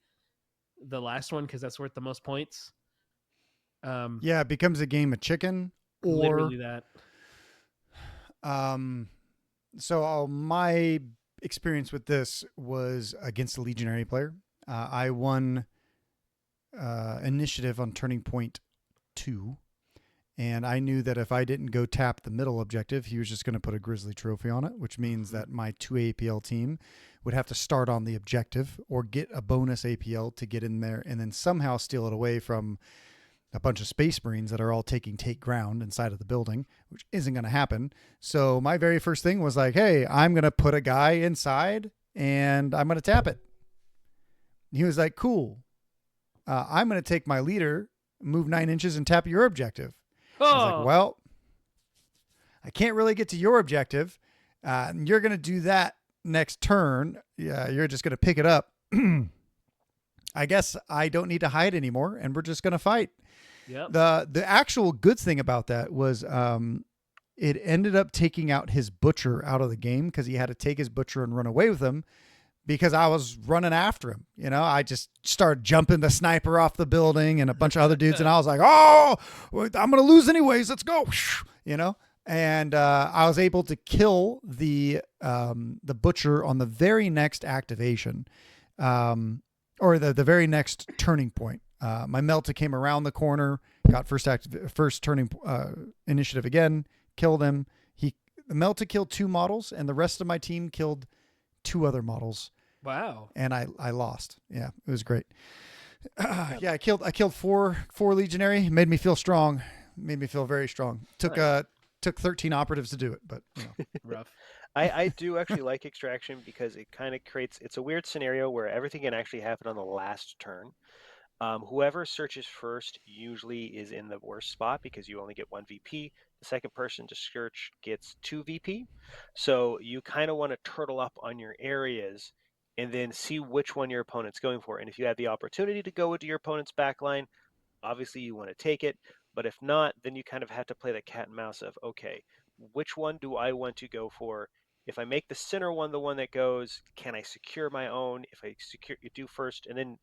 last one because that's worth the most points. Yeah, it becomes a game of chicken, or literally that. So my experience with this was against a legionary player. I won initiative on turning point 2, and I knew that if I didn't go tap the middle objective, he was just going to put a grizzly trophy on it, which means that my 2 APL team would have to start on the objective or get a bonus APL to get in there and then somehow steal it away from a bunch of Space Marines that are all take ground inside of the building, which isn't going to happen. So my very first thing was like, hey, I'm going to put a guy inside and I'm going to tap it. He was like, cool. I'm going to take my leader, move 9 inches and tap your objective. Oh. I was like, well, I can't really get to your objective. You're going to do that next turn. Yeah, you're just going to pick it up. I guess I don't need to hide anymore, and we're just going to fight. Yep. The actual good thing about that was it ended up taking out his butcher out of the game because he had to take his butcher and run away with him because I was running after him. You know, I just started jumping the sniper off the building and a bunch of other dudes, and I was like, oh, I'm going to lose anyways. Let's go. You know, and I was able to kill the butcher on the very next activation, or the very next turning point. My Melta came around the corner, got first turning initiative again, killed him. The Melta killed 2 models, and the rest of my team killed 2 other models. Wow. And I lost. Yeah, it was great. Yeah, I killed 4 legionary. Made me feel strong. Made me feel very strong. Took 13 operatives to do it, but you know. Rough. I do actually like extraction because it kind of it's a weird scenario where everything can actually happen on the last turn. Whoever searches first usually is in the worst spot because you only get 1 VP. The second person to search gets 2 VP. So you kind of want to turtle up on your areas and then see which one your opponent's going for. And if you have the opportunity to go into your opponent's backline, obviously you want to take it. But if not, then you kind of have to play the cat and mouse of, okay, which one do I want to go for? If I make the center one the one that goes, can I secure my own? If I do first, and then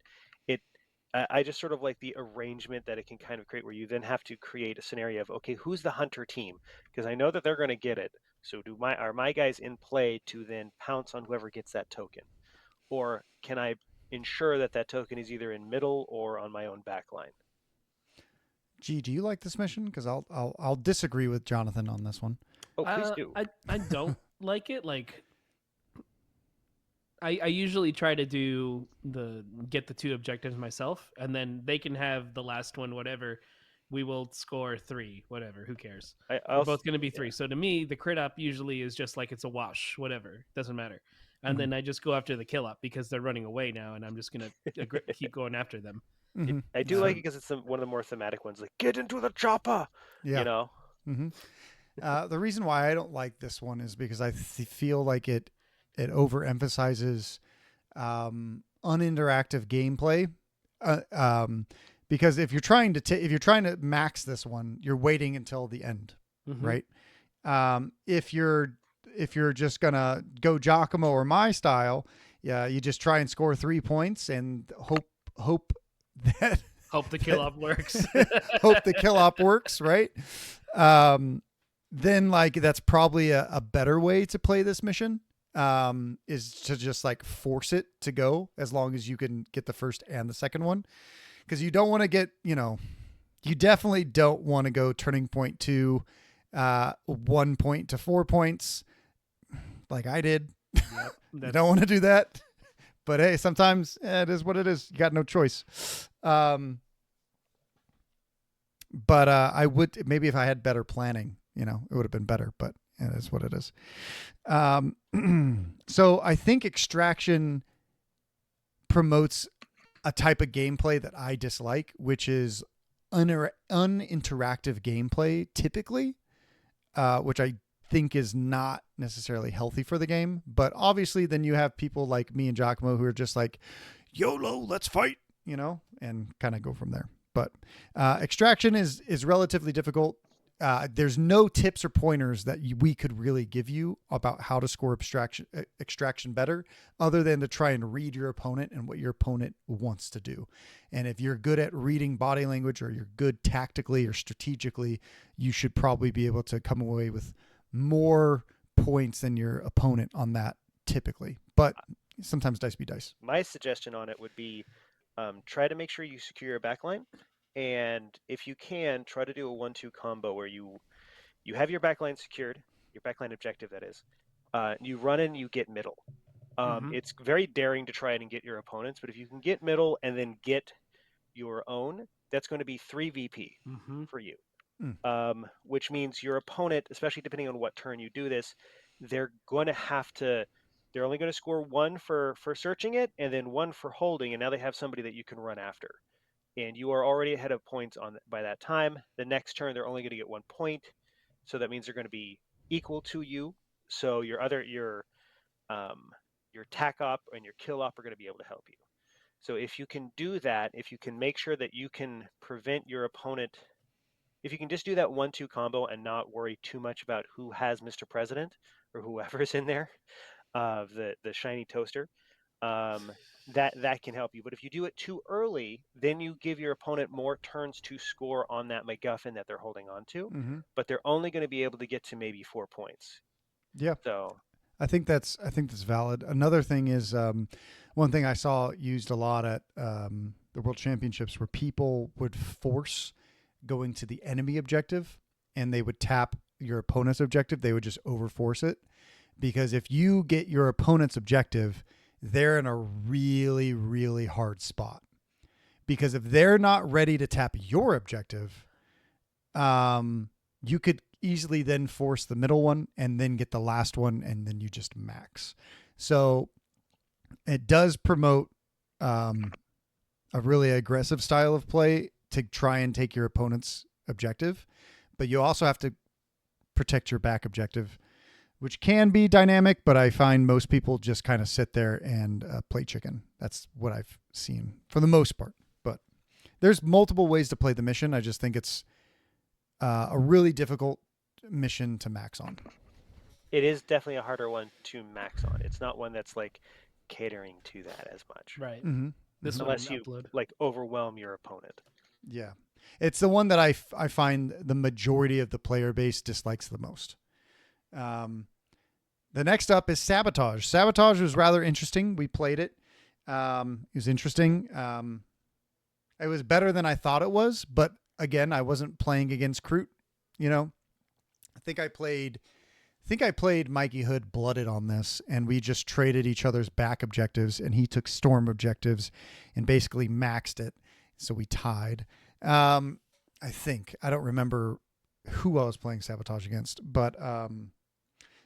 I just sort of like the arrangement that it can kind of create where you then have to create a scenario of, okay, who's the hunter team? Because I know that they're going to get it. So are my guys in play to then pounce on whoever gets that token? Or can I ensure that that token is either in middle or on my own back line? Gee, do you like this mission? Because I'll disagree with Jonathan on this one. Oh, please do. I don't like it. Like, I usually try to get the 2 objectives myself, and then they can have the last one, whatever. We will score 3, whatever. Who cares? We're both going to be 3. Yeah. So to me, the crit up usually is just like it's a wash, whatever. Doesn't matter. and then I just go after the kill up because they're running away now, and I'm just gonna keep going after them. I do like it because it's one of the more thematic ones, like get into the chopper. Yeah. You know. The reason why I don't like this one is because I feel like it overemphasizes uninteractive gameplay. Because if you're trying to max this one, you're waiting until the end, right? If you're just gonna go Giacomo or my style, yeah, you just try and score 3 points and hope that Hope the kill up works. hope the kill op works, right? Then like that's probably a better way to play this mission. Is to just like force it to go as long as you can get the first and the second one. Because you don't want to get, you definitely don't want to go turning point to 1 point to 4 points like I did. Yep, you don't want to do that. But hey, sometimes it is what it is. You got no choice. But I would, maybe if I had better planning, it would have been better, but it is what it is. So I think Extraction promotes a type of gameplay that I dislike, which is uninteractive gameplay typically, which I think is not necessarily healthy for the game. But obviously then you have people like me and Giacomo who are just like, YOLO, let's fight, and kind of go from there. But Extraction is relatively difficult. There's no tips or pointers that we could really give you about how to score extraction better, other than to try and read your opponent and what your opponent wants to do. And if you're good at reading body language, or you're good tactically or strategically, you should probably be able to come away with more points than your opponent on that typically. But sometimes dice be dice. My suggestion on it would be try to make sure you secure your backline. And if you can, try to do a 1-2 combo where you have your backline secured, your backline objective, that is. You run in, you get middle. It's very daring to try and get your opponents, but if you can get middle and then get your own, that's going to be 3 VP for you. Which means your opponent, especially depending on what turn you do this, they're only going to score 1 for searching it, and then 1 for holding, and now they have somebody that you can run after. And you are already ahead of points by that time. The next turn, they're only going to get 1 point. So that means they're going to be equal to you. So your Tac Op and your Kill Op are going to be able to help you. So if you can do that, if you can make sure that you can prevent your opponent, if you can just do that 1-2 combo and not worry too much about who has Mr. President or whoever's in there, the shiny toaster, that can help you. But if you do it too early, then you give your opponent more turns to score on that MacGuffin that they're holding on to. But they're only going to be able to get to maybe 4 points. Yeah. So I think that's valid. Another thing is one thing I saw used a lot at the World Championships, where people would force going to the enemy objective and they would tap your opponent's objective. They would just overforce it, because if you get your opponent's objective, they're in a really, really hard spot. Because if they're not ready to tap your objective, you could easily then force the middle one and then get the last one, and then you just max. So it does promote a really aggressive style of play to try and take your opponent's objective, but you also have to protect your back objective, which can be dynamic, but I find most people just kind of sit there and play chicken. That's what I've seen for the most part. But there's multiple ways to play the mission. I just think it's a really difficult mission to max on. it is definitely a harder one to max on. It's not one that's like catering to that as much. Right. This unless you like overwhelm your opponent. Yeah. It's the one that I find the majority of the player base dislikes the most. The next up is Sabotage. Sabotage was rather interesting. We played it. It was interesting. It was better than I thought it was, but again, I wasn't playing against Kroot. You know, I think I played Mikey Hood blooded on this, and we just traded each other's back objectives, and he took storm objectives and basically maxed it. So we tied. I think, I don't remember who I was playing Sabotage against, but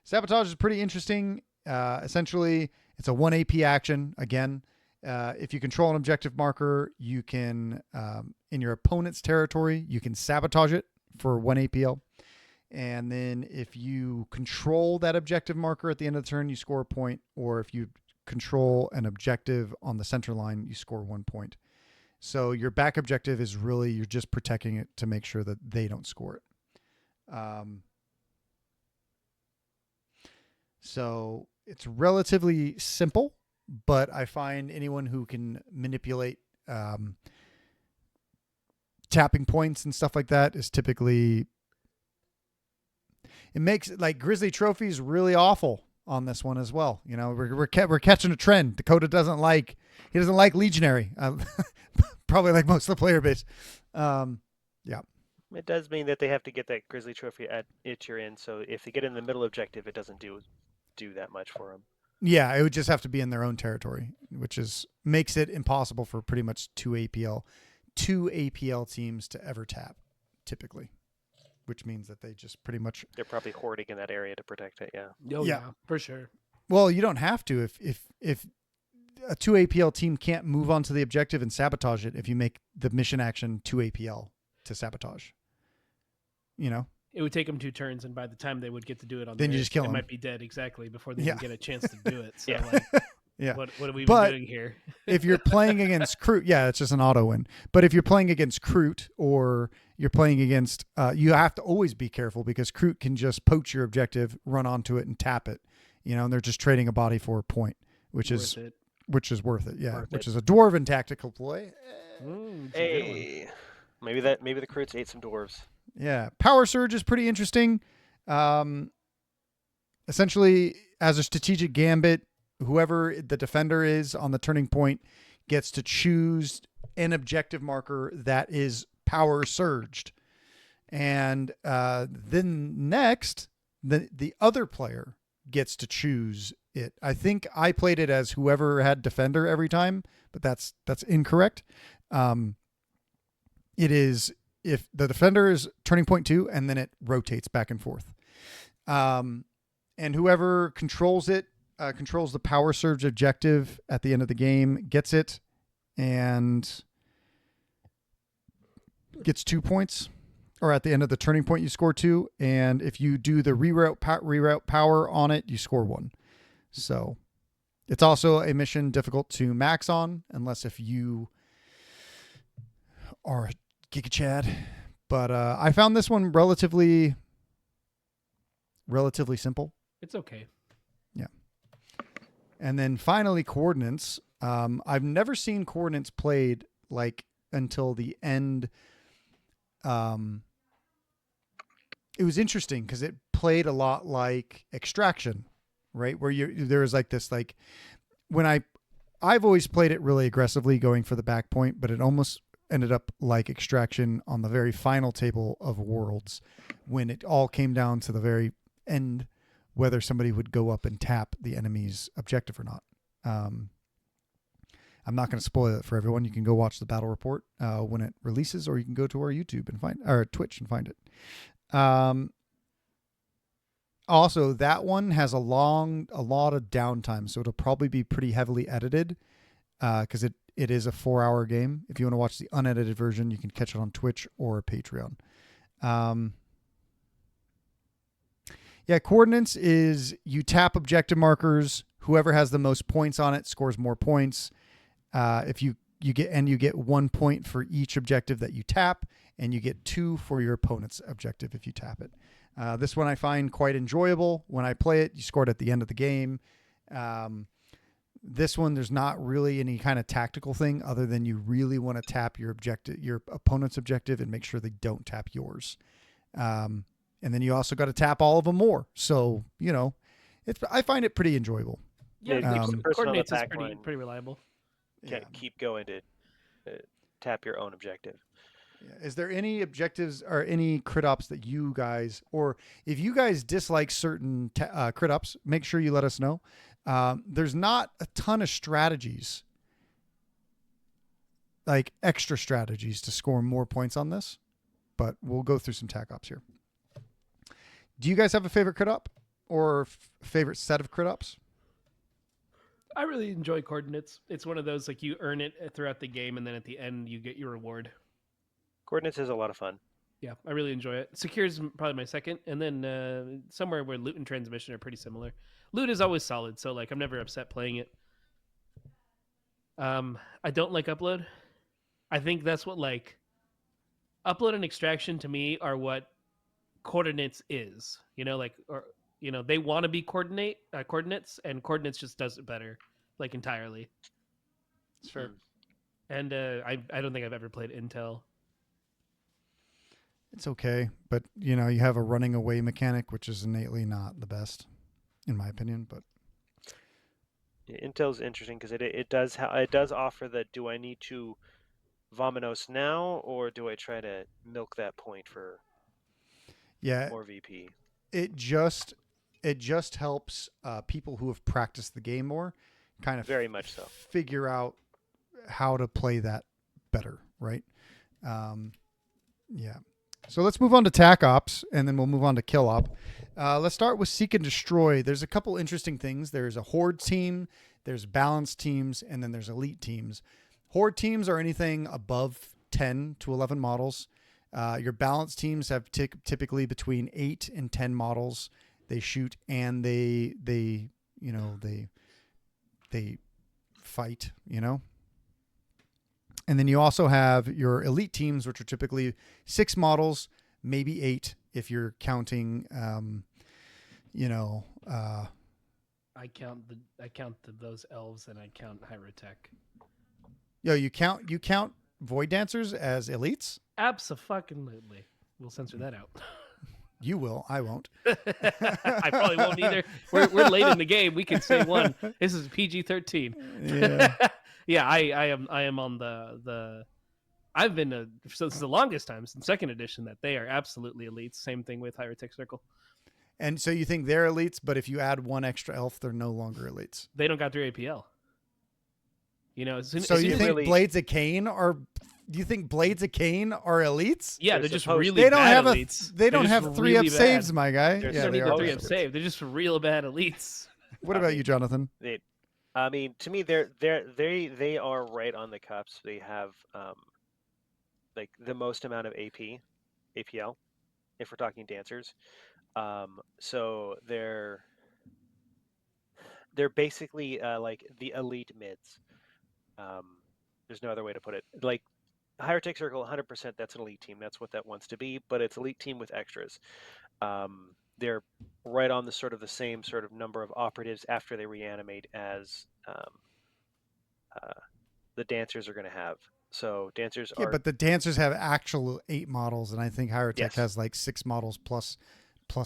Sabotage is pretty interesting. Essentially, It's a 1 AP action. Again, if you control an objective marker, you can, in your opponent's territory, you can sabotage it for 1 APL. And then if you control that objective marker at the end of the turn, you score a point. Or if you control an objective on the center line, you score 1 point. So your back objective is really, you're just protecting it to make sure that they don't score it. So it's relatively simple, but I find anyone who can manipulate tapping points and stuff like that is typically, it makes it like Grizzly Trophy's really awful on this one as well. You know, we're catching a trend. Dakotah doesn't like Legionary, probably like most of the player base. Yeah. It does mean that they have to get that Grizzly Trophy at your end. So if they get in the middle objective, it doesn't do that much for them. Yeah, it would just have to be in their own territory, which makes it impossible for pretty much two APL teams to ever tap, typically. Which means that they just pretty much, they're probably hoarding in that area to protect it. Yeah. Oh, yeah, for sure. Well, you don't have to if a 2 APL team can't move onto the objective and sabotage it if you make the mission action 2 APL to sabotage. You know? It would take them 2 turns, and by the time they would get to do it on then theirs, you just kill they them. might be dead exactly before they even get a chance to do it. So yeah. What have we been doing here? If you're playing against Kroot, it's just an auto win. But if you're playing against Kroot or you're playing against, you have to always be careful because Kroot can just poach your objective, run onto it, and tap it. You know, and they're just trading a body for a point, which is worth it. Yeah, which is a dwarven tactical play. Hey, maybe the Kroots ate some dwarves. Yeah, Power Surge is pretty interesting. Essentially, as a strategic gambit, whoever the defender is on the turning point gets to choose an objective marker that is power surged. And then next, the other player gets to choose it. I think I played it as whoever had defender every time, but that's incorrect. It is if the defender is turning point 2, and then it rotates back and forth. And whoever controls it, controls the power surge objective at the end of the game, gets it, and gets 2 points. Or at the end of the turning point, you score 2. And if you do the reroute power on it, you score 1. So it's also a mission difficult to max on, unless if you are a Giga Chad. But I found this one relatively simple. It's okay. Yeah. And then finally, Coordinates. I've never seen Coordinates played like until the end. It was interesting because it played a lot like Extraction, right? Where there was like this, like when I've always played it really aggressively going for the back point, but it almost ended up like Extraction on the very final table of Worlds when it all came down to the very end, whether somebody would go up and tap the enemy's objective or not. I'm not going to spoil it for everyone. You can go watch the battle report when it releases, or you can go to our YouTube and Twitch and find it. Also, that one has a lot of downtime, so it'll probably be pretty heavily edited because it is a 4-hour game. If you want to watch the unedited version, you can catch it on Twitch or Patreon. Coordinates is you tap objective markers. Whoever has the most points on it scores more points. If you get 1 point for each objective that you tap, and you get 2 for your opponent's objective if you tap it. This one I find quite enjoyable. When I play it, you score it at the end of the game. This one, there's not really any kind of tactical thing other than you really want to tap your opponent's objective, and make sure they don't tap yours. And then you also got to tap all of them more. So, you know, I find it pretty enjoyable. Yeah, Coordinates is line pretty reliable. Keep going to tap your own objective. Yeah. Is there any objectives or any crit ops that you guys, or if you guys dislike certain crit ops, make sure you let us know. There's not a ton of strategies, like extra strategies to score more points on this, but we'll go through some tac ops here. Do you guys have a favorite crit op or favorite set of crit ops? I really enjoy coordinates. It's one of those like you earn it throughout the game, and then at the end you get your reward. Coordinates is a lot of fun. Yeah, I really enjoy it. Secure is probably my second, and then somewhere where loot and transmission are pretty similar. Loot is always solid, so like I'm never upset playing it. I don't like upload. I think that's what like upload and extraction to me are what coordinates is. You know, like or they want to be coordinates, and coordinates just does it better, like entirely. Sure. And I don't think I've ever played Intel. It's okay, but you have a running away mechanic, which is innately not the best, in my opinion. But Yeah, Intel's interesting because it does offer that. Do I need to Vominos now, or do I try to milk that point for yeah, more VP? it just helps people who have practiced the game more kind of Very much so. figure out how to play that better, right? Yeah. So let's move on to Tac Ops, and then we'll move on to Kill Op. Let's start with Seek and Destroy. There's a couple interesting things. There's a Horde team, there's balanced teams, and then there's elite teams. Horde teams are anything above 10 to 11 models. Your balanced teams have typically between 8 and 10 models. They shoot and they fight, And then you also have your elite teams, which are typically 6 models, maybe 8 if you're counting, I count those elves, and I count Hyrotech. you count Void Dancers as elites? Absolutely. We'll censor that out. You will. I won't. I probably won't either. We're late in the game. We can say one. This is PG-13. Yeah. Yeah, I am on the. I've been since the longest time since second edition that they are absolutely elites. Same thing with Hyrotech Circle. And so you think they're elites, but if you add one extra elf, they're no longer elites. They don't got their APL. So you think Blades of Cain are? Do you think Blades of Cain are elites? Yeah, they're just really they don't bad have elites. They don't have 3 up saves, my guy. They're They Yeah, don't they need are. the 3 up save. They're just real bad elites. What about you, Jonathan? I mean, to me, they are right on the cups. They have like the most amount of APL, if we're talking dancers. So they're basically like the elite mids. There's no other way to put it. Like Hyrotech Circle, 100%. That's an elite team. That's what that wants to be. But it's elite team with extras. They're right on the sort of the same sort of number of operatives after they reanimate as the dancers are going to have. So dancers are. Yeah, but the dancers have actual 8 models, and I think Hyrotech Yes. has like 6 models plus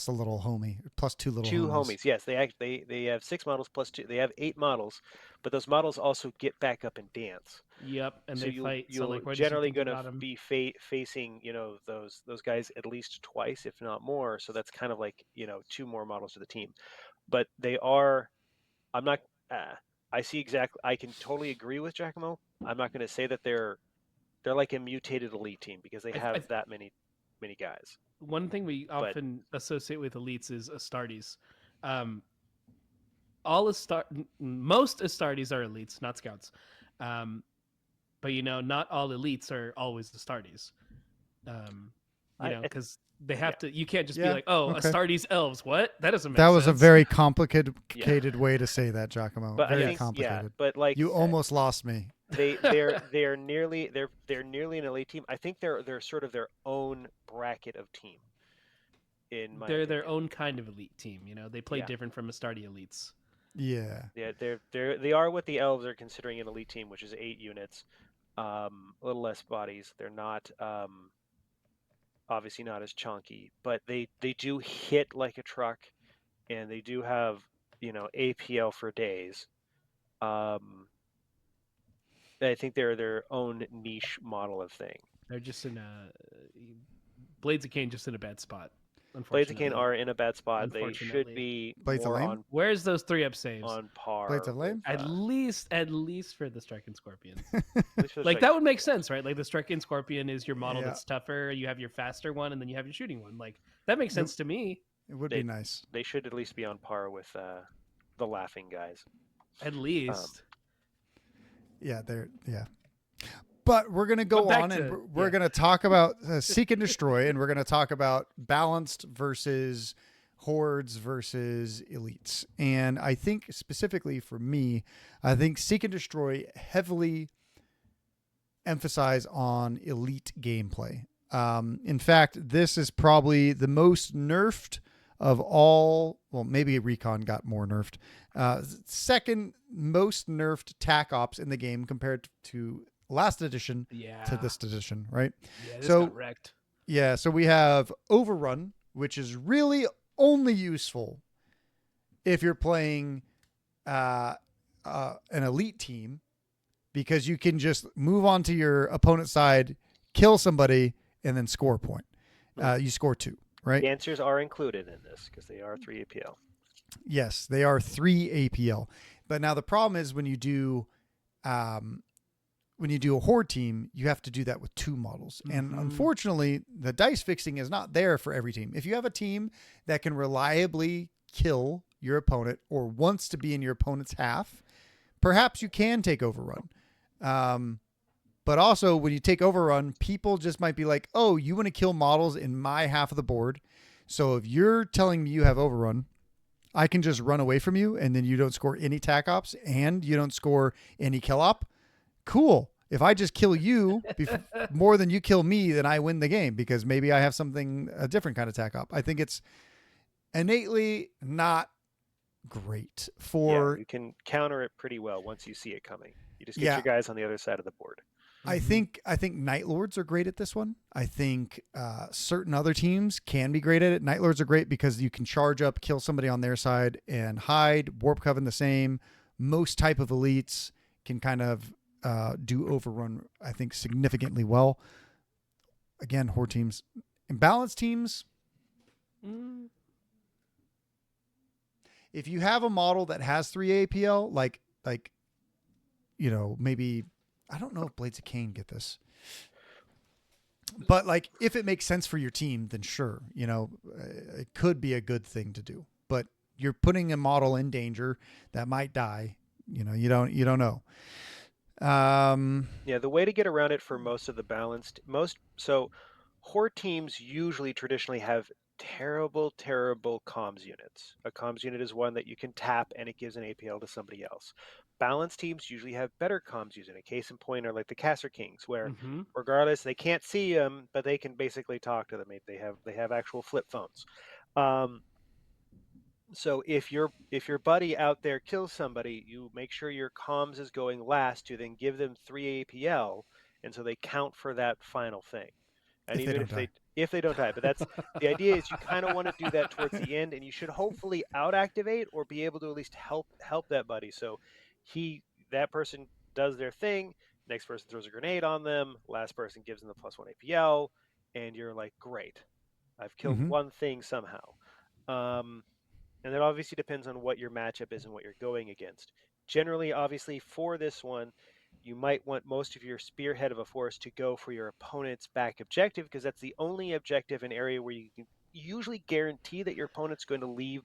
a little homie, plus 2 little two homies. homies. Yes, they have 6 models plus 2. They have 8 models, but those models also get back up and dance. Yep, and So they fight. You're So like, what generally going to be facing those guys at least twice, if not more. So that's kind of like 2 more models to the team. But they are. I'm not. I see exactly. I can totally agree with Giacomo. I'm not going to say that they're like a mutated elite team because they have that many guys. One thing we often associate with elites is Astartes. Most Astartes are elites, not scouts. But not all elites are always Astartes. Because they have to. You can't just be like, "Oh, okay. Astartes elves." What? That doesn't make That sense. was a very complicated way to say that, Giacomo. But Very I think, complicated. but like You almost lost me. they're nearly an elite team. I think they're sort of their own bracket of team. They're their own kind of elite team. They play different from Astarte elites. Yeah. Yeah, they are what the elves are considering an elite team, which is 8 units, a little less bodies. They're not obviously not as chunky, but they do hit like a truck, and they do have APL for days. I think they're their own niche model of thing. They're just in Blades of Cain just in a bad spot. Blades of Cain are in a bad spot. They should be Blades of more Lame? on Where's those 3 up saves? on par. Blades of Lame? At least for the Striking Scorpion. At least for the Like strike. that would make sense, right? Like the Striking Scorpion is your model Yeah. that's tougher. You have your faster one, and then you have your shooting one. Like that makes sense to me. It would be nice. They should at least be on par with the laughing guys. At least. Yeah, but we're going to go But back on and to- we're yeah. going to talk about Seek and Destroy, and we're going to talk about balanced versus hordes versus elites. And I think specifically for me, I think Seek and Destroy heavily emphasize on elite gameplay. In fact, this is probably the most nerfed of all. Well, maybe Recon got more nerfed. Second most nerfed Tac Ops in the game compared to last edition Yeah. to this edition, right? Yeah, this So- got wrecked. Yeah, so we have Overrun, which is really only useful if you're playing an elite team, because you can just move on to your opponent's side, kill somebody, and then score a point. You score 2, right? Dancers are included in this because they are 3 APL. Yes, they are 3 APL. But now the problem is when you do a horde team, you have to do that with 2 models. And unfortunately, the dice fixing is not there for every team. If you have a team that can reliably kill your opponent or wants to be in your opponent's half, perhaps you can take Overrun. But also when you take Overrun, people just might be like, oh, you want to kill models in my half of the board. So if you're telling me you have Overrun, I can just run away from you, and then you don't score any Tac Ops and you don't score any kill op. Cool. If I just kill you more than you kill me, then I win the game because maybe I have a different kind of Tac Op. I think it's innately not great for. You can counter it pretty well once you see it coming. You just get Yeah. your guys on the other side of the board. I think Night Lords are great at this one. I think certain other teams can be great at it. Night Lords are great because you can charge up, kill somebody on their side, and hide. Warp Coven the same. Most type of elites can kind of do Overrun, I think, significantly well. Again, horde teams, imbalanced teams. If you have a model that has 3 APL, like maybe. I don't know if Blades of Cain get this. But like if it makes sense for your team, then sure, it could be a good thing to do. But you're putting a model in danger that might die. You don't know. Yeah, the way to get around it for most of the balanced so horde teams usually traditionally have terrible comms units. A comms unit is one that you can tap and it gives an APL to somebody else. Balanced teams usually have better comms units. A case in point are like the Caster Kings, where regardless they can't see them, but they can basically talk to them. They have actual flip phones. So if your buddy out there kills somebody, you make sure your comms is going last to then give them 3 APL, and so they count for that final thing. And even if they don't die, but that's the idea is you kind of want to do that towards the end, and you should hopefully out activate or be able to at least help that buddy. So that person does their thing, next person throws a grenade on them, last person gives them the +1 APL, and you're like, great, I've killed one thing somehow. And that obviously depends on what your matchup is and what you're going against. Generally, obviously, for this one, you might want most of your spearhead of a force to go for your opponent's back objective, because that's the only objective and area where you can usually guarantee that your opponent's going to leave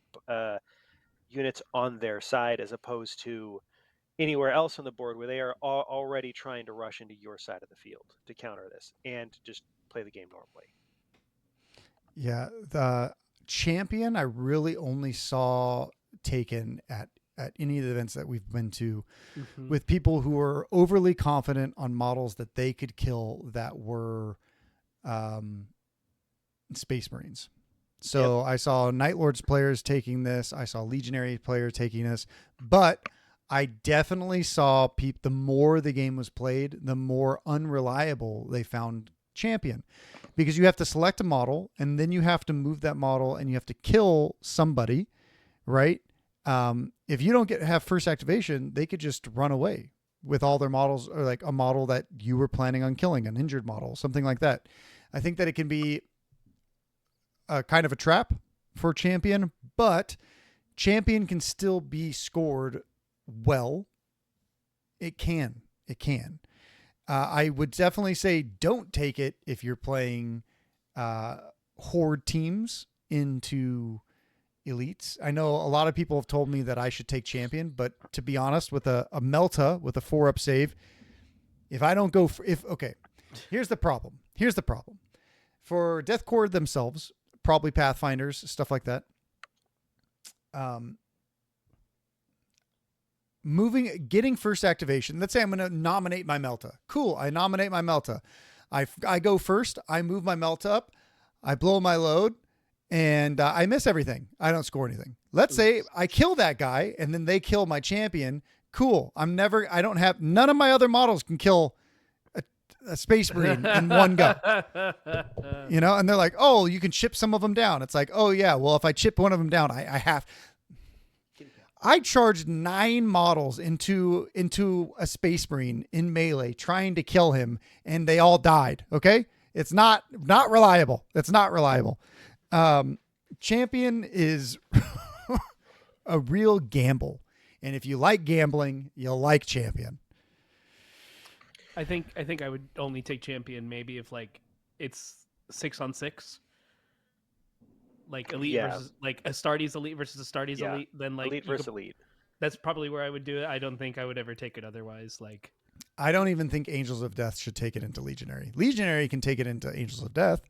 units on their side, as opposed to anywhere else on the board where they are already trying to rush into your side of the field to counter this and just play the game normally. Yeah, the champion I really only saw taken at any of the events that we've been to with people who were overly confident on models that they could kill that were Space Marines. So I saw Night Lords players taking this. I saw Legionary players taking this, but I definitely saw the more the game was played, the more unreliable they found champion, because you have to select a model and then you have to move that model and you have to kill somebody, right? If you don't have first activation, they could just run away with all their models, or like a model that you were planning on killing, an injured model, something like that. I think that it can be a kind of a trap for champion, but champion can still be scored well. It can. I would definitely say don't take it if you're playing horde teams into elites. I know a lot of people have told me that I should take champion, but to be honest, with a Melta with a 4-up save, if I don't go for, here's the problem. For Death Core themselves, probably Pathfinders, stuff like that. Getting first activation. Let's say I'm going to nominate my Melta. Cool. I nominate my Melta. I go first. I move my Melta up. I blow my load, and I miss everything. I don't score anything. Let's say I kill that guy, and then they kill my champion. Cool. None of my other models can kill a Space Marine in one go. And they're like, oh, you can chip some of them down. It's like, oh yeah, well, if I chip one of them down, I charged 9 models into a Space Marine in melee trying to kill him, and they all died. Okay. It's not reliable. It's not reliable. Champion is a real gamble. And if you like gambling, you'll like champion. I think I would only take champion maybe if like it's 6-on-6, like elite versus like Astartes elite versus Astartes elite. Then like elite versus elite. That's probably where I would do it. I don't think I would ever take it otherwise. Like, I don't even think Angels of Death should take it into Legionary. Legionary can take it into Angels of Death.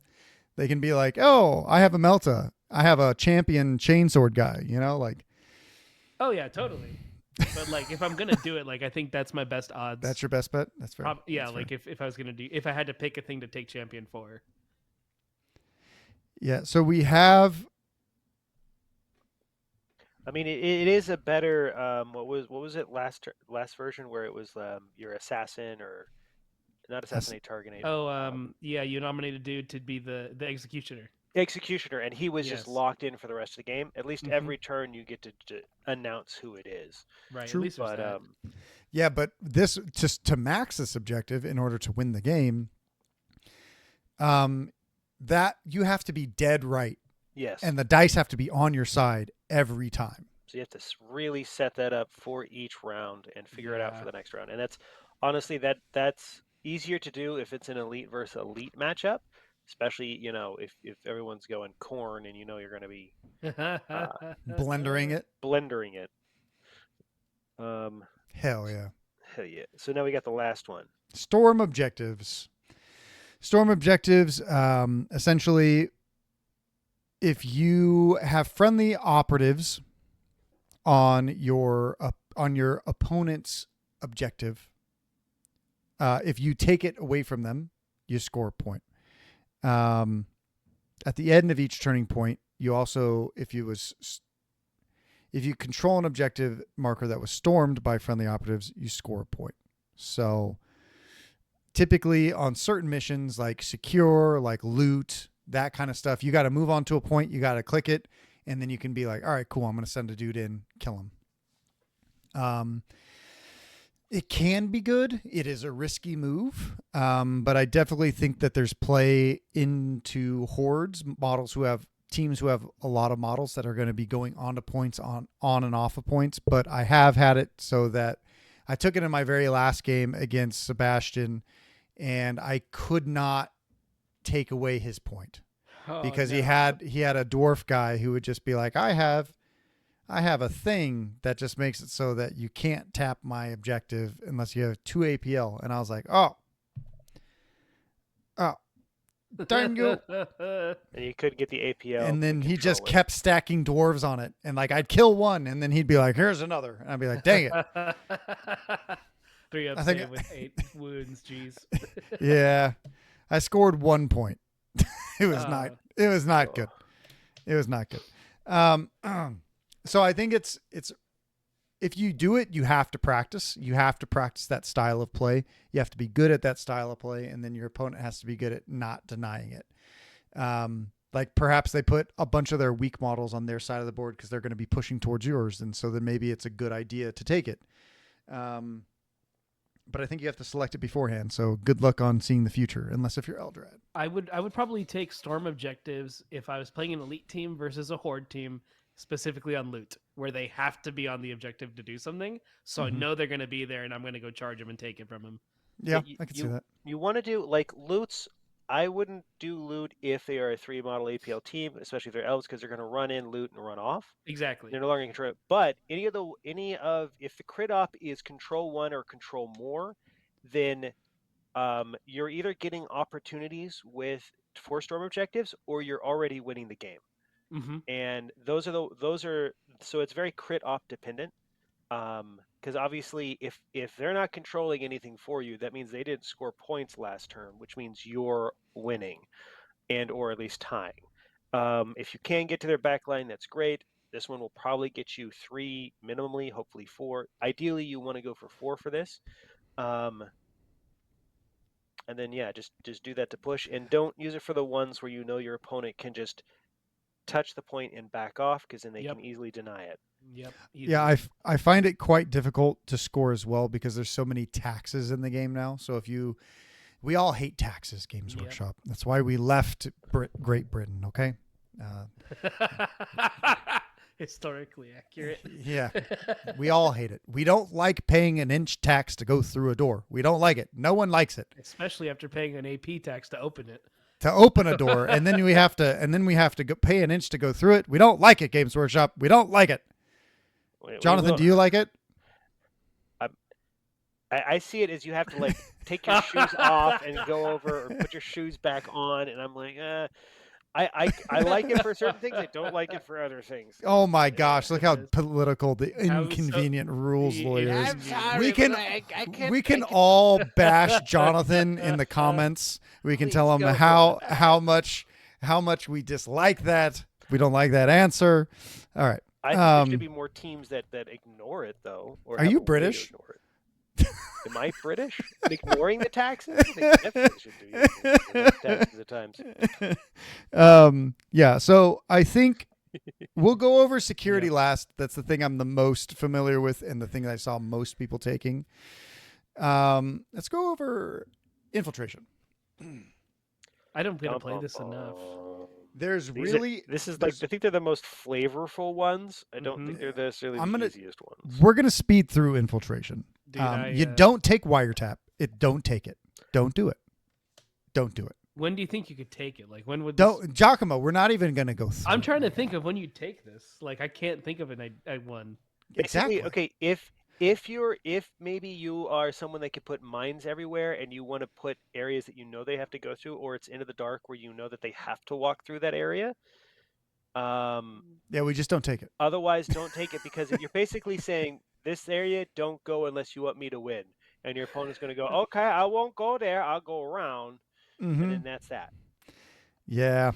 They can be like, oh, I have a Melta. I have a champion chainsword guy. Like. Oh yeah, totally. But like, if I'm gonna do it, like, I think that's my best odds. That's your best bet. That's fair. That's like fair. If I was gonna if I had to pick a thing to take champion for. Yeah. So we have. I mean, it is a better. What was it last version where it was your assassin or not assassinate target. Oh, yeah, you nominated dude to be the executioner. Executioner, and he was just locked in for the rest of the game. At least every turn you get to announce who it is. Right. True. At least that. Yeah, but this just to max this objective in order to win the game. That you have to be dead right. Yes. And the dice have to be on your side every time. So you have to really set that up for each round and figure it out for the next round. And that's honestly that's easier to do if it's an elite versus elite matchup. Especially, if everyone's going corn and you're going to be blendering it. Hell yeah. Hell yeah. So now we got the last one. Storm objectives. Essentially, if you have friendly operatives on your opponent's objective, if you take it away from them, you score a point. At the end of each turning point, you also, if you control an objective marker that was stormed by friendly operatives, you score a point. So typically on certain missions like secure, like loot, that kind of stuff, you got to move on to a point, you got to click it, and then you can be like, all right, cool, I'm going to send a dude in, kill him. It can be good. It is a risky move, but I definitely think that there's play into hordes, teams who have a lot of models that are going to be going on to points on and off of points. But I have had it so that I took it in my very last game against Sebastian, and I could not take away his point because he had a dwarf guy who would just be like, I have a thing that just makes it so that you can't tap my objective unless you have 2 APL. And I was like, oh, dang you. And you could get the APL. And then he just kept stacking dwarves on it. And like, I'd kill one and then he'd be like, here's another. And I'd be like, dang it. 3 up save with 8 wounds. Jeez. Yeah. I scored 1 point. It was not good. It was not good. So I think it's if you do it, you have to practice. You have to practice that style of play. You have to be good at that style of play, and then your opponent has to be good at not denying it. Like perhaps they put a bunch of their weak models on their side of the board because they're going to be pushing towards yours, and so then maybe it's a good idea to take it. But I think you have to select it beforehand. So good luck on seeing the future, unless if you're Eldrad. I would probably take storm objectives if I was playing an elite team versus a horde team. Specifically on loot, where they have to be on the objective to do something. So I know they're going to be there, and I'm going to go charge them and take it from them. Yeah, I can see that. You want to do, like, loots I wouldn't do loot if they are a 3-model APL team, especially if they're elves, because they're going to run in, loot, and run off. Exactly. They're no longer in control. But if the crit op is control 1 or control more, then you're either getting opportunities with 4-storm objectives, or you're already winning the game. Mm-hmm. And those are so it's very crit op dependent. Because obviously, if they're not controlling anything for you, that means they didn't score points last turn, which means you're winning, and or at least tying. If you can get to their back line, that's great. This one will probably get you 3 minimally, hopefully 4. Ideally, you want to go for 4 for this. And then yeah, just do that to push, and don't use it for the ones where you know your opponent can just touch the point and back off, because then they Yep. can easily deny it. Yep. Yeah, I find it quite difficult to score as well because there's so many taxes in the game now. So we all hate taxes, Games Yep. Workshop. That's why we left Great Britain. Okay. Historically accurate. Yeah, we all hate it. We don't like paying an inch tax to go through a door. We don't like it. No one likes it. Especially after paying an AP tax to open it. To open a door, and then we have to go pay an inch to go through it. We don't like it, Games Workshop. We don't like it. Jonathan, do you like it? I see it as you have to like take your shoes off and go over, or put your shoes back on, and I'm like, I like it for certain things. I don't like it for other things. Oh my gosh! Look how political the How inconvenient rules lawyers. I'm sorry, We can but I can't we can take it. all bash Jonathan in the comments. We can Please tell him go for how much we dislike that. We don't like that answer. All right. I think there should be more teams that ignore it, though. Or Are have you a way to British? ignore it. Am I British? Ignoring the taxes? They definitely should do taxes at times. Yeah. So I think we'll go over security last. That's the thing I'm the most familiar with, and the thing that I saw most people taking. Let's go over infiltration. I don't get to play this enough. There's These really this is like I think they're the most flavorful ones. I don't Mhm. think they're necessarily I'm the gonna- easiest ones. we're gonna speed through infiltration. Dude, You don't take wiretap. Don't take it. Don't do it. Don't do it. When do you think you could take it? Like when would this... Don't, Giacomo. We're not even gonna go through. I'm trying to think of when you take this. Like I can't think of it. I won. Exactly. Okay, if maybe you are someone that can put mines everywhere, and you want to put areas that you know they have to go through, or it's into the dark where you know that they have to walk through that area. Yeah, we just don't take it. Otherwise, don't take it, because you're basically saying this area don't go unless you want me to win, and your opponent's going to go, okay, I won't go there. I'll go around, and then that's that. Yeah.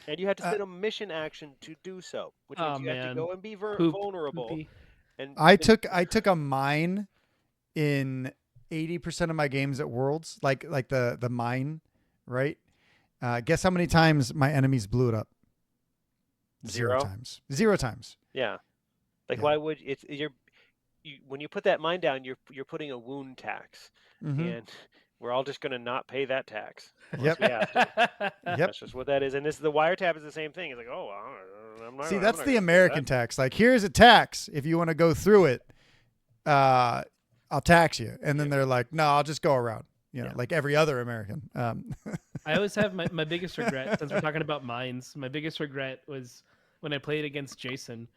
And you have to spend a mission action to do so, which means you have to go and be vulnerable. Poopy. And I took a mine in 80% of my games at Worlds, like the mine, right? Guess how many times my enemies blew it up? Zero times. 0 times. Yeah, like Yeah. why would when you put that mine down, you're putting a wound tax, and we're all just going to not pay that tax. Yep. We have to. Yep. That's just what that is. And the wiretap is the same thing. It's like, oh, I'm not. See, I'm that's not the gonna do American that. tax. Like, here's a tax. If you want to go through it, I'll tax you. And then they're like, no, I'll just go around. You know, like every other American. I always have my biggest regret, since we're talking about mines. My biggest regret was when I played against Jason,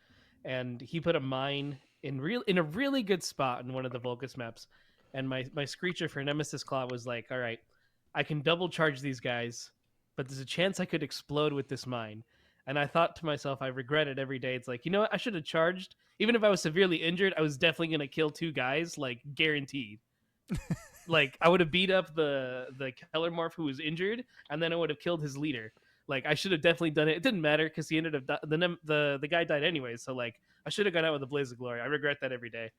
and he put a mine in a really good spot in one of the Vulgus maps, and my Screecher for Nemesis Claw was like, all right, I can double charge these guys, but there's a chance I could explode with this mine. And I thought to myself, I regret it every day. It's like, you know what? I should have charged. Even if I was severely injured, I was definitely going to kill 2 guys, like guaranteed. Like I would have beat up the Keller Morph who was injured, and then I would have killed his leader. Like I should have definitely done it. It didn't matter because he ended up the guy died anyway. So like I should have gone out with a blaze of glory. I regret that every day.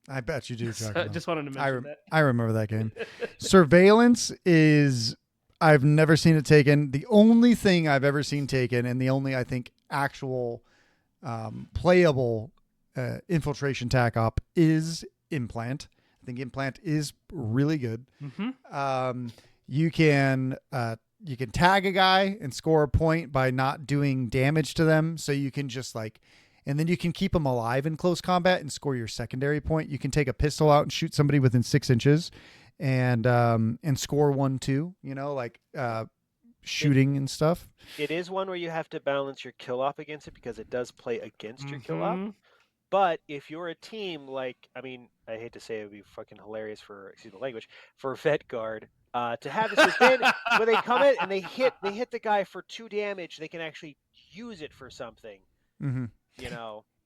I bet you do, So, Giacomo. just wanted to mention that. I remember that game. Surveillance is, I've never seen it taken. The only thing I've ever seen taken, and the only, I think, actual playable infiltration tac op is Implant. I think Implant is really good. You can tag a guy and score a point by not doing damage to them. So you can just and then you can keep them alive in close combat and score your secondary point. You can take a pistol out and shoot somebody within 6 inches and score 1-2. Like shooting and stuff. It is one where you have to balance your kill op against it because it does play against your kill op. Mhm. But if you're a team like, I mean, I hate to say it would be fucking hilarious for, excuse the language, for Vet Guard to have this, then when they come in and they hit the guy for 2 damage, they can actually use it for something. Mm-hmm.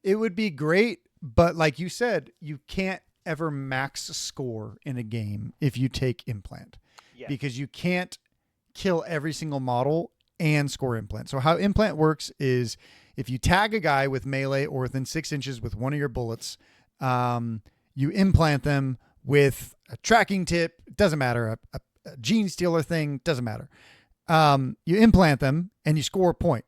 It would be great, but like you said, you can't ever max score in a game if you take Implant, because you can't kill every single model and score Implant. So how Implant works is if you tag a guy with melee or within 6 inches with one of your bullets, you implant them with a tracking tip. It doesn't matter. A gene stealer thing doesn't matter. You implant them and you score a point.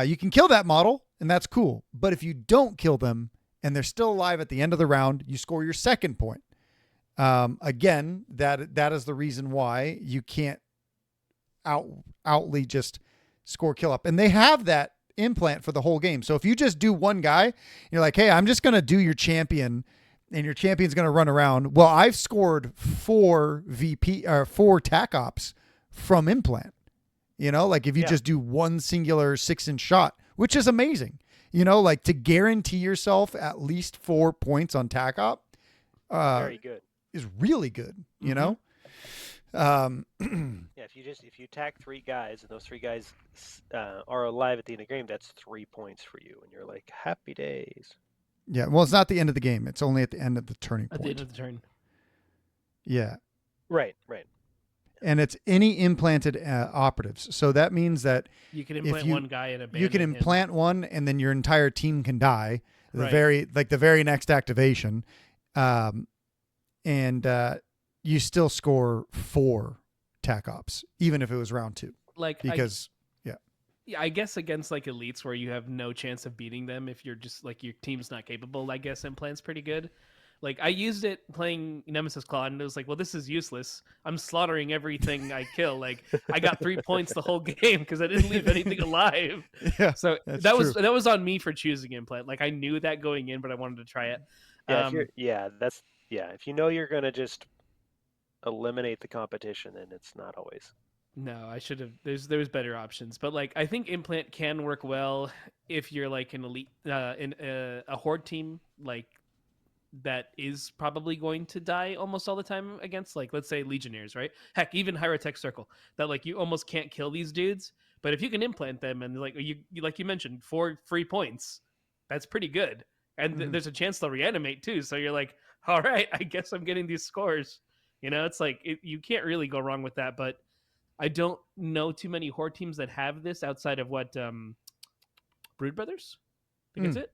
You can kill that model and that's cool. But if you don't kill them and they're still alive at the end of the round, you score your second point. Again, that is the reason why you can't outly just score kill up. And they have that implant for the whole game. So if you just do one guy, you're like, hey, I'm just going to do your champion and your champion's going to run around. Well, I've scored 4 Tac Ops from Implant, like if you just do one singular 6-inch shot, which is amazing, like to guarantee yourself at least 4 points on Tac Op, very good, is really good, if you attack 3 guys and those 3 guys are alive at the end of the game, that's 3 points for you, and you're like, happy days. Yeah, well, it's not the end of the game; it's only at the end of the turning point. At the end of the turn. Yeah. Right. And it's any implanted operatives. So that means that you can implant one guy and abandon you can implant one, and then your entire team can die. The Right. very next activation, and you still score 4 Tac Ops, even if it was round 2. Because I guess against like elites where you have no chance of beating them if you're just like your team's not capable, I guess Implant's pretty good. Like I used it playing Nemesis Claw and it was like, well, this is useless. I'm slaughtering everything I kill. Like I got 3 points the whole game because I didn't leave anything alive. Yeah, so that was on me for choosing Implant. Like I knew that going in, but I wanted to try it. If you know you're gonna just eliminate the competition, then it's not always. No, I should have. There's better options, but like I think Implant can work well if you're like an elite in a horde team like that is probably going to die almost all the time against, like, let's say Legionnaires, right? Heck, even Hyrotech Circle, that like you almost can't kill these dudes, but if you can implant them and like you mentioned 4 free points, that's pretty good, and there's a chance they'll reanimate too. So you're like, all right, I guess I'm getting these scores. It's like you can't really go wrong with that, but. I don't know too many horde teams that have this outside of what Brood Brothers. I think that's it.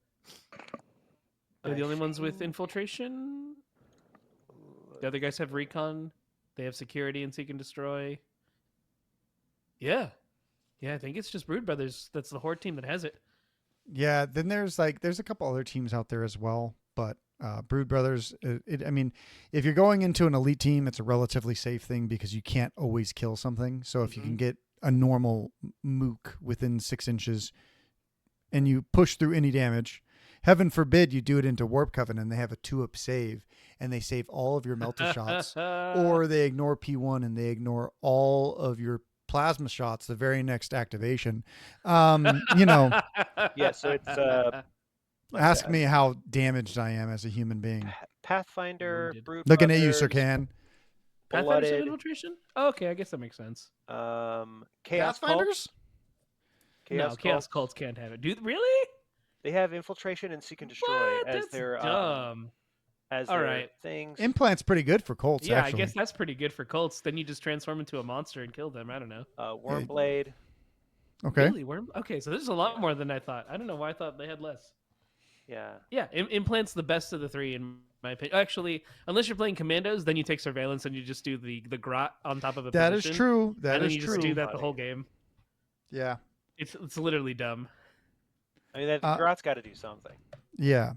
They're the only ones with infiltration. The other guys have recon. They have security and seek and destroy. Yeah, I think it's just Brood Brothers. That's the horde team that has it. Yeah, then there's a couple other teams out there as well, but Brood Brothers, I mean, if you're going into an elite team, it's a relatively safe thing because you can't always kill something. So if you can get a normal mook within 6 inches and you push through any damage, heaven forbid you do it into Warp Coven and they have a 2-up save and they save all of your melter shots, or they ignore P1 and they ignore all of your plasma shots the very next activation. Yeah, so it's ask me how damaged I am as a human being. Pathfinder, Brood looking Brothers, at you, Sir Can. Pathfinder's infiltration? Oh, okay, I guess that makes sense. Chaos Pathfinders? Cults. Chaos Cults can't have it. Dude, really? They have infiltration and seek and destroy as That's their dumb. as all their right. things. Implant's pretty good for cults. Yeah, actually. I guess that's pretty good for cults. Then you just transform into a monster and kill them. I don't know. Wormblade. Okay. Really? Okay, so there's a lot more than I thought. I don't know why I thought they had less. Yeah. Implant's the best of the 3 in my opinion. Actually, unless you're playing Commandos, then you take Surveillance and you just do the grot on top of a That position. is true. And then you just do that the whole game. Yeah. It's literally dumb. I mean, that grot's got to do something. Yeah.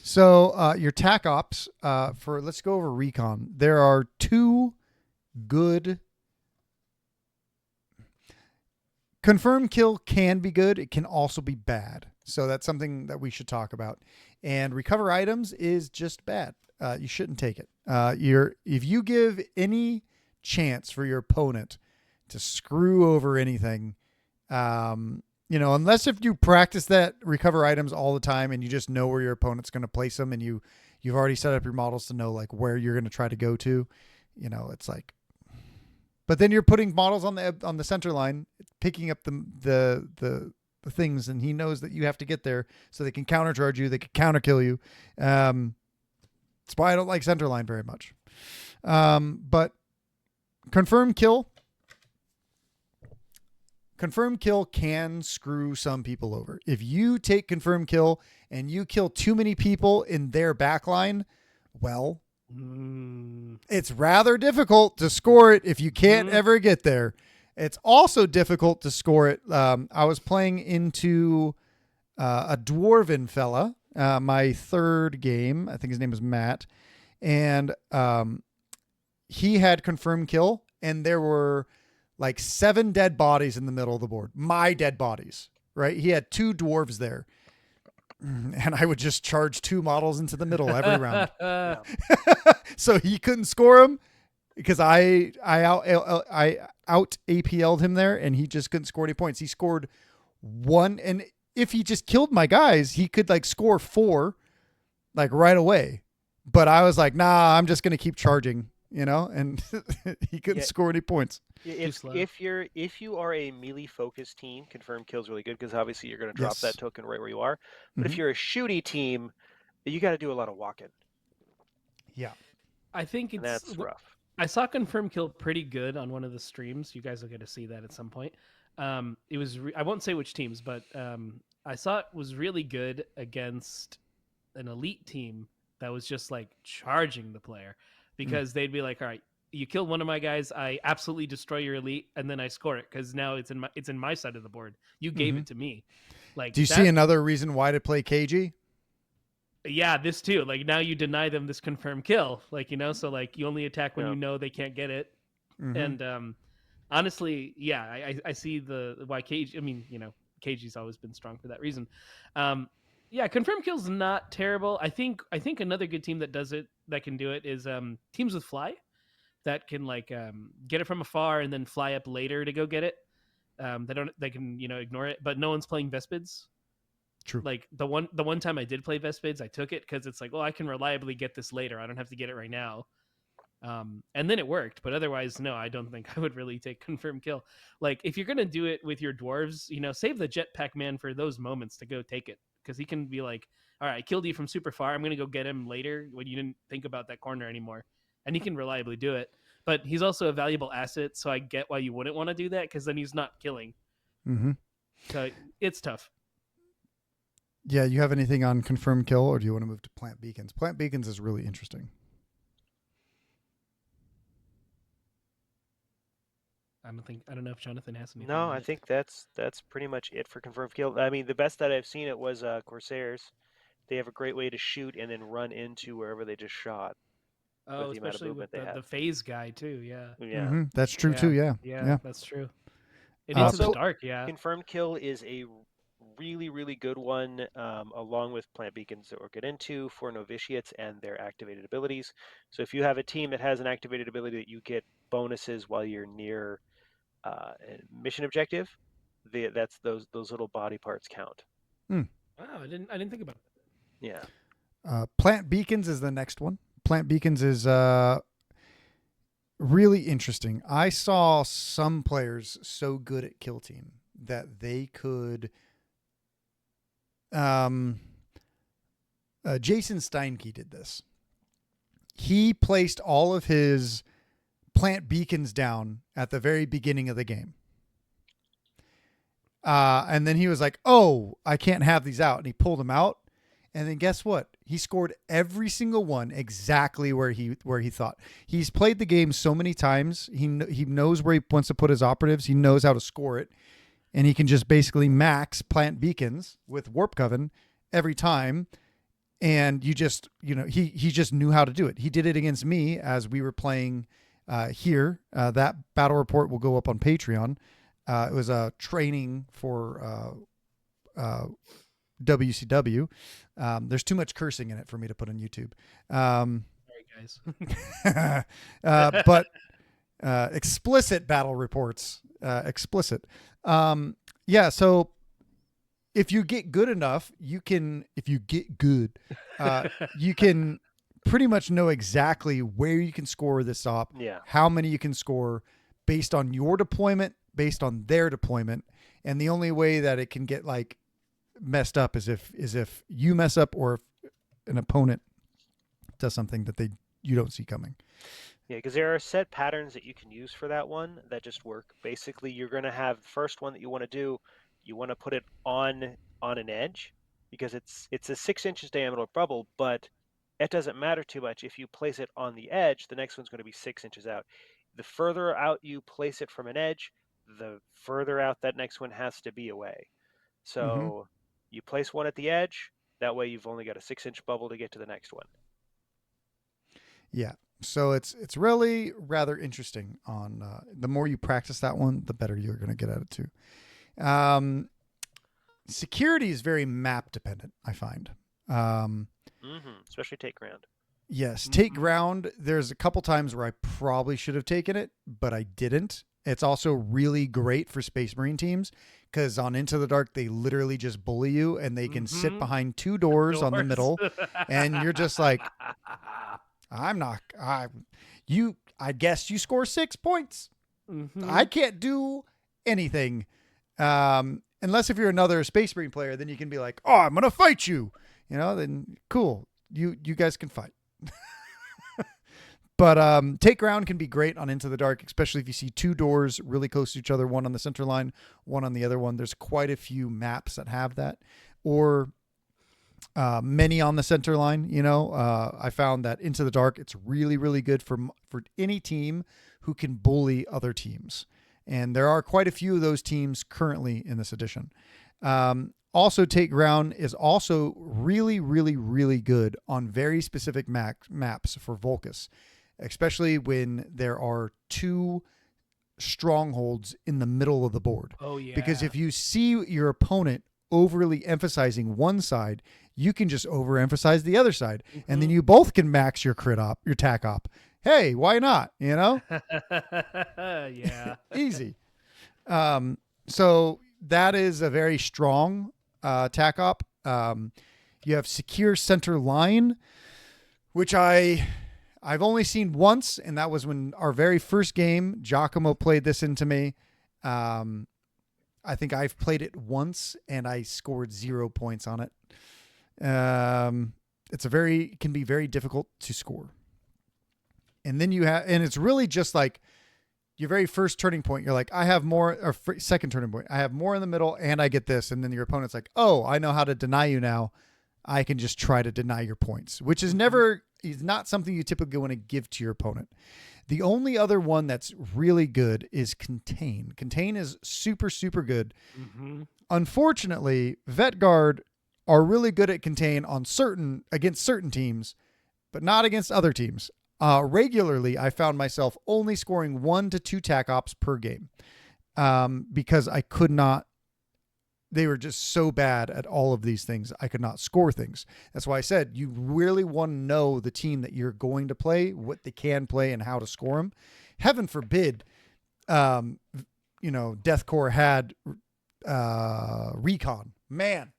So your Tac Ops, let's go over recon. There are 2 good. Confirm kill can be good. It can also be bad. So that's something that we should talk about. and recover items is just bad. You shouldn't take it. If you give any chance for your opponent to screw over anything, unless if you practice that recover items all the time and you just know where your opponent's going to place them and you've already set up your models to know like where you're going to try to go to, it's like, but then you're putting models on the center line, picking up the things, and he knows that you have to get there so they can countercharge you, they can counter kill you. That's why I don't like Centerline very much. But confirm kill can screw some people over. If you take confirm kill and you kill too many people in their backline, well, it's rather difficult to score it if you can't ever get there. It's also difficult to score it. I was playing into a dwarven fella, my third game. I think his name was Matt. And he had confirmed kill, and there were like 7 dead bodies in the middle of the board. My dead bodies, right? He had 2 dwarves there. And I would just charge 2 models into the middle every round. So he couldn't score him because I out APL'd him there, and he just couldn't score any points. He scored 1, and if he just killed my guys, he could like score 4 like right away. But I was like, nah, I'm just gonna keep charging, and he couldn't score any points. If you are a melee focused team, confirm kill is really good because obviously you're going to drop that token right where you are. But if you're a shooty team, you got to do a lot of walking. Yeah, I think that's rough. I saw confirm kill pretty good on one of the streams. You guys will get to see that at some point. It was I won't say which teams, but I saw it was really good against an elite team that was just like charging the player, because they'd be like, all right, you kill one of my guys, I absolutely destroy your elite, and then I score it because now it's in my side of the board. You gave it to me. Like, do you see another reason why to play KG? Yeah, this too. Like, now you deny them this confirmed kill, like, so like you only attack when you know they can't get it. And honestly, yeah, I see why KG. I mean, KG's always been strong for that reason. Yeah, confirmed kill's not terrible. I think another good team that does it, that can do it, is teams with fly, that can like get it from afar and then fly up later to go get it. They can ignore it, but no one's playing Vespids. True. Like the one time I did play Vespids, I took it because it's like, well, I can reliably get this later. I don't have to get it right now. And then it worked, but otherwise, no, I don't think I would really take confirmed kill. Like, if you're gonna do it with your dwarves, save the jetpack man for those moments to go take it, because he can be like, all right, I killed you from super far, I'm gonna go get him later when you didn't think about that corner anymore, and he can reliably do it. But he's also a valuable asset, so I get why you wouldn't want to do that, because then he's not killing. So it's tough. Yeah, you have anything on confirmed kill, or do you want to move to plant beacons? Plant beacons is really interesting. I don't know if Jonathan has anything. No, I think that's pretty much it for confirmed kill. I mean, the best that I've seen it was Corsairs. They have a great way to shoot and then run into wherever they just shot. Oh, especially with the phase guy too. Yeah. That's true too. Yeah, that's true. It is so dark. Yeah. Confirmed kill is a really, really good one, along with plant beacons that we'll get into, for novitiates and their activated abilities. So if you have a team that has an activated ability that you get bonuses while you're near a mission objective, that's those little body parts count. Wow, I didn't think about that. Yeah. Plant beacons is the next one. Plant beacons is really interesting. I saw some players so good at Kill Team that they could. Jason Steinke did this. He placed all of his plant beacons down at the very beginning of the game. And then he was like, oh, I can't have these out. And he pulled them out. And then guess what? He scored every single one exactly where he thought. He's played the game so many times. He knows where he wants to put his operatives. He knows how to score it. And he can just basically max plant beacons with Warp Coven every time. And he just knew how to do it. He did it against me as we were playing here. That battle report will go up on Patreon. It was a training for WCW. There's too much cursing in it for me to put on YouTube. Sorry, guys. But explicit battle reports, explicit. Yeah. So if you get good enough, you can, if you get good, you can pretty much know exactly where you can score this op, Yeah. how many you can score based on your deployment, based on their deployment. And the only way that it can get like messed up is if you mess up or if an opponent does something that you don't see coming. Yeah, because there are set patterns that you can use for that one that just work. Basically, you're going to have the first one that you want to do, you want to put it on an edge because it's a 6 inches diameter bubble, but it doesn't matter too much. If you place it on the edge, the next one's going to be 6 inches out. The further out you place it from an edge, the further out that next one has to be away. So you place one at the edge, that way you've only got a 6-inch bubble to get to the next one. Yeah. So it's really rather interesting. On the more you practice that one, the better you're going to get at it too. Security is very map dependent, I find. Especially take ground. Yes, take ground. There's a couple times where I probably should have taken it, but I didn't. It's also really great for Space Marine teams because on Into the Dark, they literally just bully you and they can sit behind two doors on the middle. And you're just like, I guess you score 6 points. I can't do anything. Unless if you're another Space Marine player, then you can be like, oh, I'm going to fight you. Then cool. You guys can fight. But take ground can be great on Into the Dark, especially if you see two doors really close to each other, one on the center line, one on the other one. There's quite a few maps that have that, or many on the center line. I found that Into the Dark, it's really, really good for any team who can bully other teams. And there are quite a few of those teams currently in this edition. Also, take ground is also really, really, really good on very specific maps for Volcus, especially when there are two strongholds in the middle of the board. Oh, yeah. Because if you see your opponent overly emphasizing one side, you can just overemphasize the other side. And then you both can max your crit op, your tac op. Hey, why not? Yeah. Easy. So that is a very strong tac op. You have secure center line, which I've only seen once, and that was when our very first game, Giacomo played this into me. I think I've played it once and I scored 0 points on it. It can be very difficult to score. And then and it's really just like your very first turning point. You're like, I have more, or second turning point. I have more in the middle and I get this. And then your opponent's like, oh, I know how to deny you now. I can just try to deny your points, which is not something you typically want to give to your opponent. The only other one that's really good is Contain. Contain is super, super good. Unfortunately, Vet Guard are really good at Contain against certain teams, but not against other teams. Regularly, I found myself only scoring 1 to 2 tac ops per game because I could not. They were just so bad at all of these things. I could not score things. That's why I said you really want to know the team that you're going to play, what they can play, and how to score them. Heaven forbid, Death Corps had recon. Man,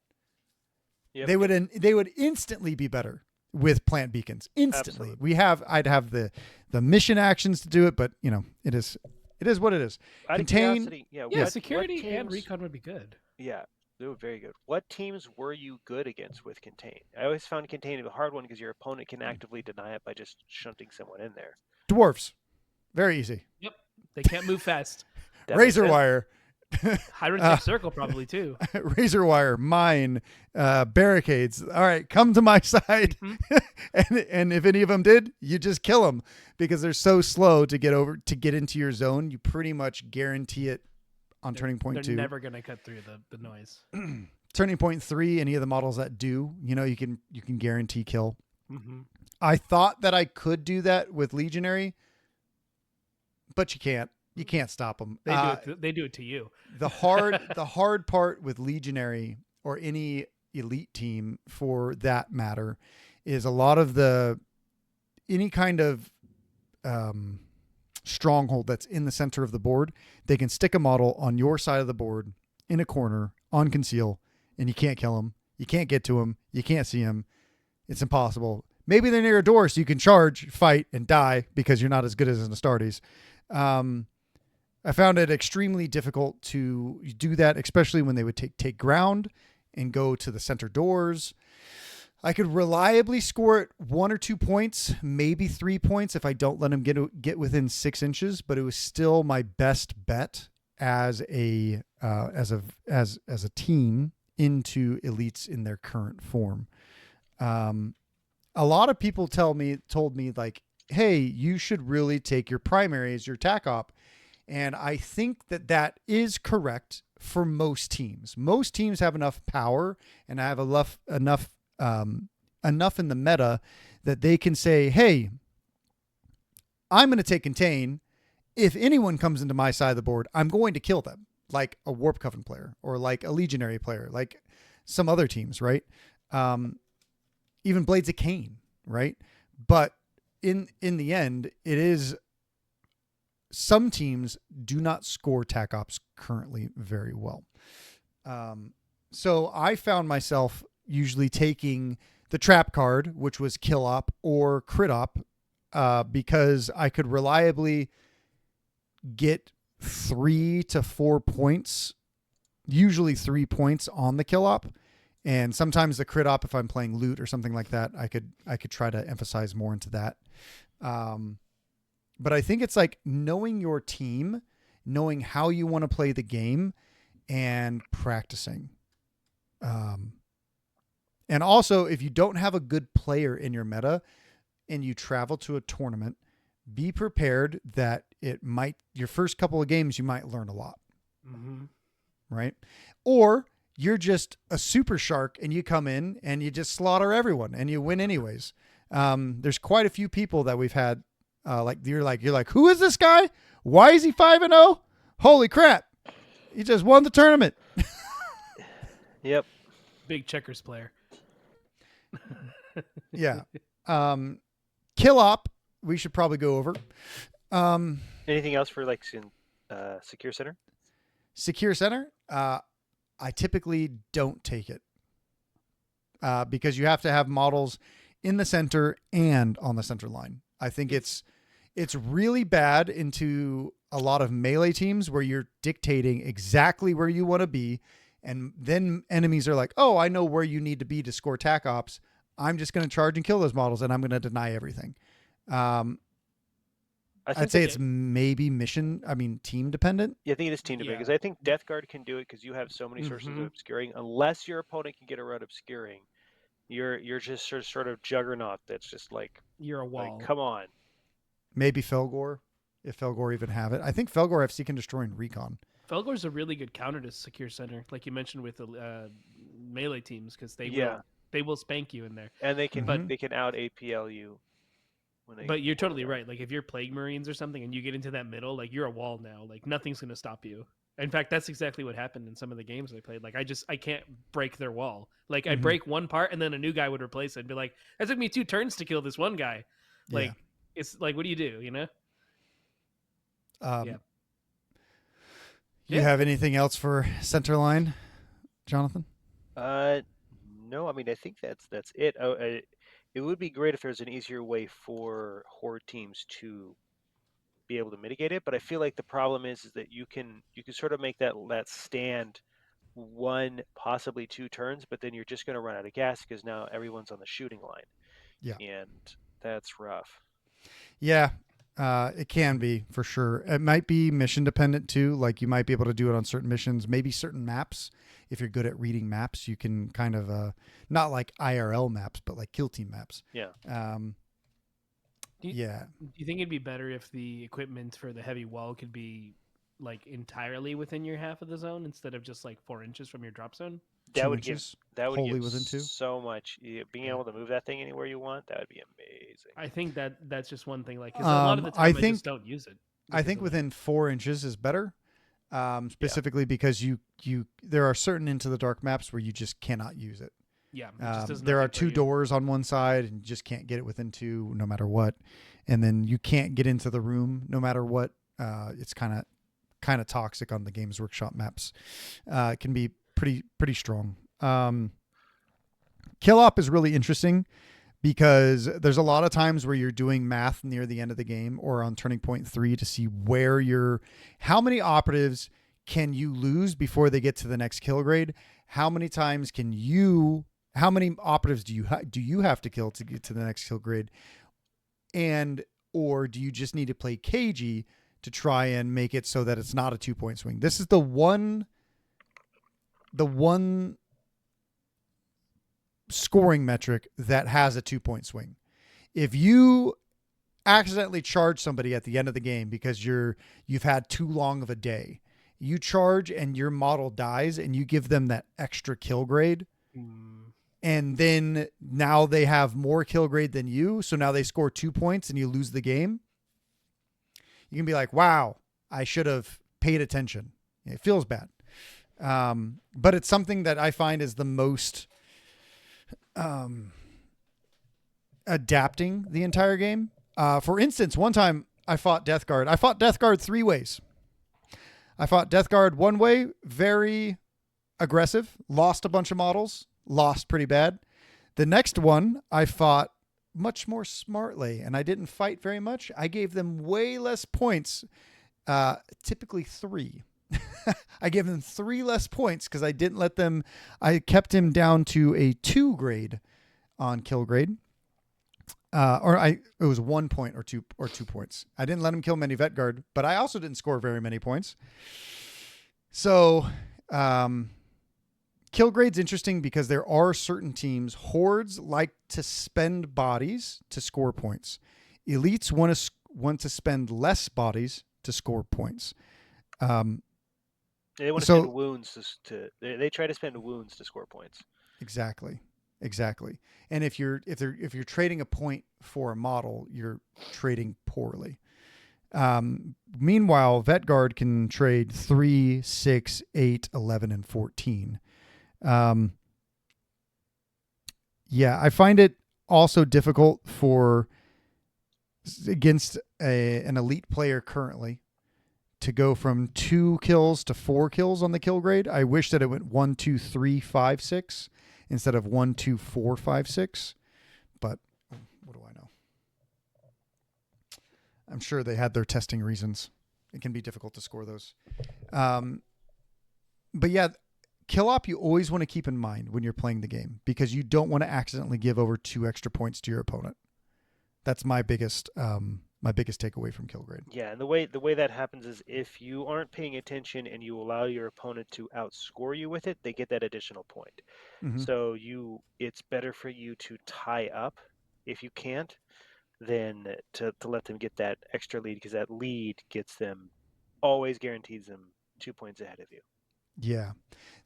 they would instantly be better with plant beacons. Instantly. Absolutely. I'd have the mission actions to do it, but it is what it is. Contain. Security and recon would be good. Yeah, they were very good. What teams were you good against with Contain? I always found Contain a hard one because your opponent can actively deny it by just shunting someone in there. Dwarves. Very easy. Yep. They can't move fast. Razor wire. Hydrogen circle probably too. Razor wire, mine, barricades. All right, come to my side. and if any of them did, you just kill them because they're so slow to get into your zone. You pretty much guarantee it on turning point 2. They're never going to cut through the noise. Turning point 3, any of the models that do, you can guarantee kill. I thought that I could do that with Legionary, but you can't. You can't stop them. They do it to you. The hard part with Legionary or any elite team for that matter is a lot of any kind of stronghold that's in the center of the board, they can stick a model on your side of the board in a corner on conceal, and you can't kill them. You can't get to them. You can't see them. It's impossible. Maybe they're near a door so you can charge, fight, and die because you're not as good as an Astartes. I found it extremely difficult to do that, especially when they would take ground and go to the center doors. I could reliably score it 1 or 2 points, maybe 3 points if I don't let them get within 6 inches, but it was still my best bet as a team into elites in their current form. A lot of people told me like, hey, you should really take your primary as your Tac Op. And I think that is correct for most teams. Most teams have enough power and have enough in the meta that they can say, hey, I'm going to take contain. If anyone comes into my side of the board, I'm going to kill them, like a Warp Coven player or like a Legionary player, like some other teams, right? Even Blades of Cain, right? But in the end, it is some teams do not score Tac Ops currently very well. So I found myself usually taking the trap card, which was Kill Op or Crit Op, because I could reliably get 3 to 4 points, usually 3 points on the Kill Op. And sometimes the Crit Op, if I'm playing loot or something like that, I could try to emphasize more into that. But I think it's like knowing your team, knowing how you want to play the game, and practicing. And also, if you don't have a good player in your meta and you travel to a tournament, be prepared that your first couple of games, you might learn a lot. Mm-hmm. Right? Or you're just a super shark and you come in and you just slaughter everyone and you win anyways. There's quite a few people that we've had. You're like, who is this guy? Why is he 5-0? Holy crap. He just won the tournament. Yep. Big checkers player. Yeah. Kill Op, we should probably go over. Anything else for like Secure Center? Secure Center, I typically don't take it because you have to have models in the center and on the center line. I think it's really bad into a lot of melee teams where you're dictating exactly where you want to be. And then enemies are like, oh, I know where you need to be to score Tac Ops. I'm just going to charge and kill those models and I'm going to deny everything. I'd say it's maybe team dependent. Yeah, I think it is team dependent because I think Death Guard can do it because you have so many sources of obscuring. Unless your opponent can get around obscuring, you're just sort of juggernaut that's just like you're a wall. Like, come on. Maybe Felgor, if Felgor even have it. I think Felgor have Seek and Destroy and Recon. Felgor's a really good counter to Secure Center, like you mentioned with the melee teams, because they will spank you in there, and they can out APL you. But you're totally right. Like if you're Plague Marines or something, and you get into that middle, like you're a wall now. Like nothing's going to stop you. In fact, that's exactly what happened in some of the games I played. Like I can't break their wall. Like I break one part, and then a new guy would replace it and be like, "It took me 2 turns to kill this one guy." Like it's like, what do? You know? You have anything else for Centerline, Jonathan? No. I mean, I think that's it. It would be great if there's an easier way for horde teams to be able to mitigate it, but I feel like the problem is that you can sort of make that stand 1, possibly 2 turns, but then you're just going to run out of gas because now everyone's on the shooting line. Yeah, and that's rough. Yeah, it can be for sure. It might be mission dependent too. Like you might be able to do it on certain missions, maybe certain maps. If you're good at reading maps, you can kind of not like IRL maps, but like kill team maps. Yeah. Do you think it'd be better if the equipment for the heavy wall could be like entirely within your half of the zone instead of just like 4 inches from your drop zone? That would give within 2? So much. Being able to move that thing anywhere you want, that would be amazing. I think that's just one thing. Like, 'cause a lot of the time I just don't use it. I think within 4 inches is better, specifically because you there are certain Into the Dark maps where you just cannot use it. Yeah, it just does There are nothing for 2 you. doors on one side, and you just can't get it within 2 no matter what. And then you can't get into the room no matter what. It's kind of toxic on the Games Workshop maps. It can be pretty strong. Kill Op is really interesting because there's a lot of times where you're doing math near the end of the game or on turning point 3 to see how many operatives can you lose before they get to the next kill grade? How many operatives do you have to kill to get to the next kill grade? And or do you just need to play cagey to try and make it so that it's not a 2-point swing? This is the one scoring metric that has a 2-point swing. If you accidentally charge somebody at the end of the game because you've had too long of a day, you charge and your model dies and you give them that extra kill grade. And then now they have more kill grade than you. So now they score 2 points and you lose the game. You can be like, wow, I should have paid attention. It feels bad. But it's something that I find is the most adapting the entire game. For instance, one time I fought Death Guard. I fought Death Guard 3 ways. I fought Death Guard one way, very aggressive, lost a bunch of models, lost pretty bad. The next one I fought much more smartly, and I didn't fight very much. I gave them way less points, typically 3. I gave them 3 less points because I kept him down to a 2 grade on kill grade. It was 1 point or 2 points. I didn't let him kill many vet guard, but I also didn't score very many points. So, kill grade's interesting because there are certain teams. Hordes like to spend bodies to score points. Elites want to spend less bodies to score points. They want to spend wounds they try to spend wounds to score points. Exactly. And if you're trading a point for a model, you're trading poorly. Meanwhile, Vet Guard can trade 3, 6, 8, 11, and 14. Yeah, I find it also difficult against an elite player currently to go from 2 kills to 4 kills on the kill grade. I wish that it went 1, 2, 3, 5, 6 instead of 1, 2, 4, 5, 6. But what do I know? I'm sure they had their testing reasons. It can be difficult to score those. But yeah, kill op you always want to keep in mind when you're playing the game because you don't want to accidentally give over 2 extra points to your opponent. That's my biggest takeaway from kill grade. Yeah, and the way that happens is if you aren't paying attention and you allow your opponent to outscore you with it, they get that additional point. Mm-hmm. So it's better for you to tie up if you can't than to let them get that extra lead because that lead always guarantees them 2 points ahead of you. Yeah,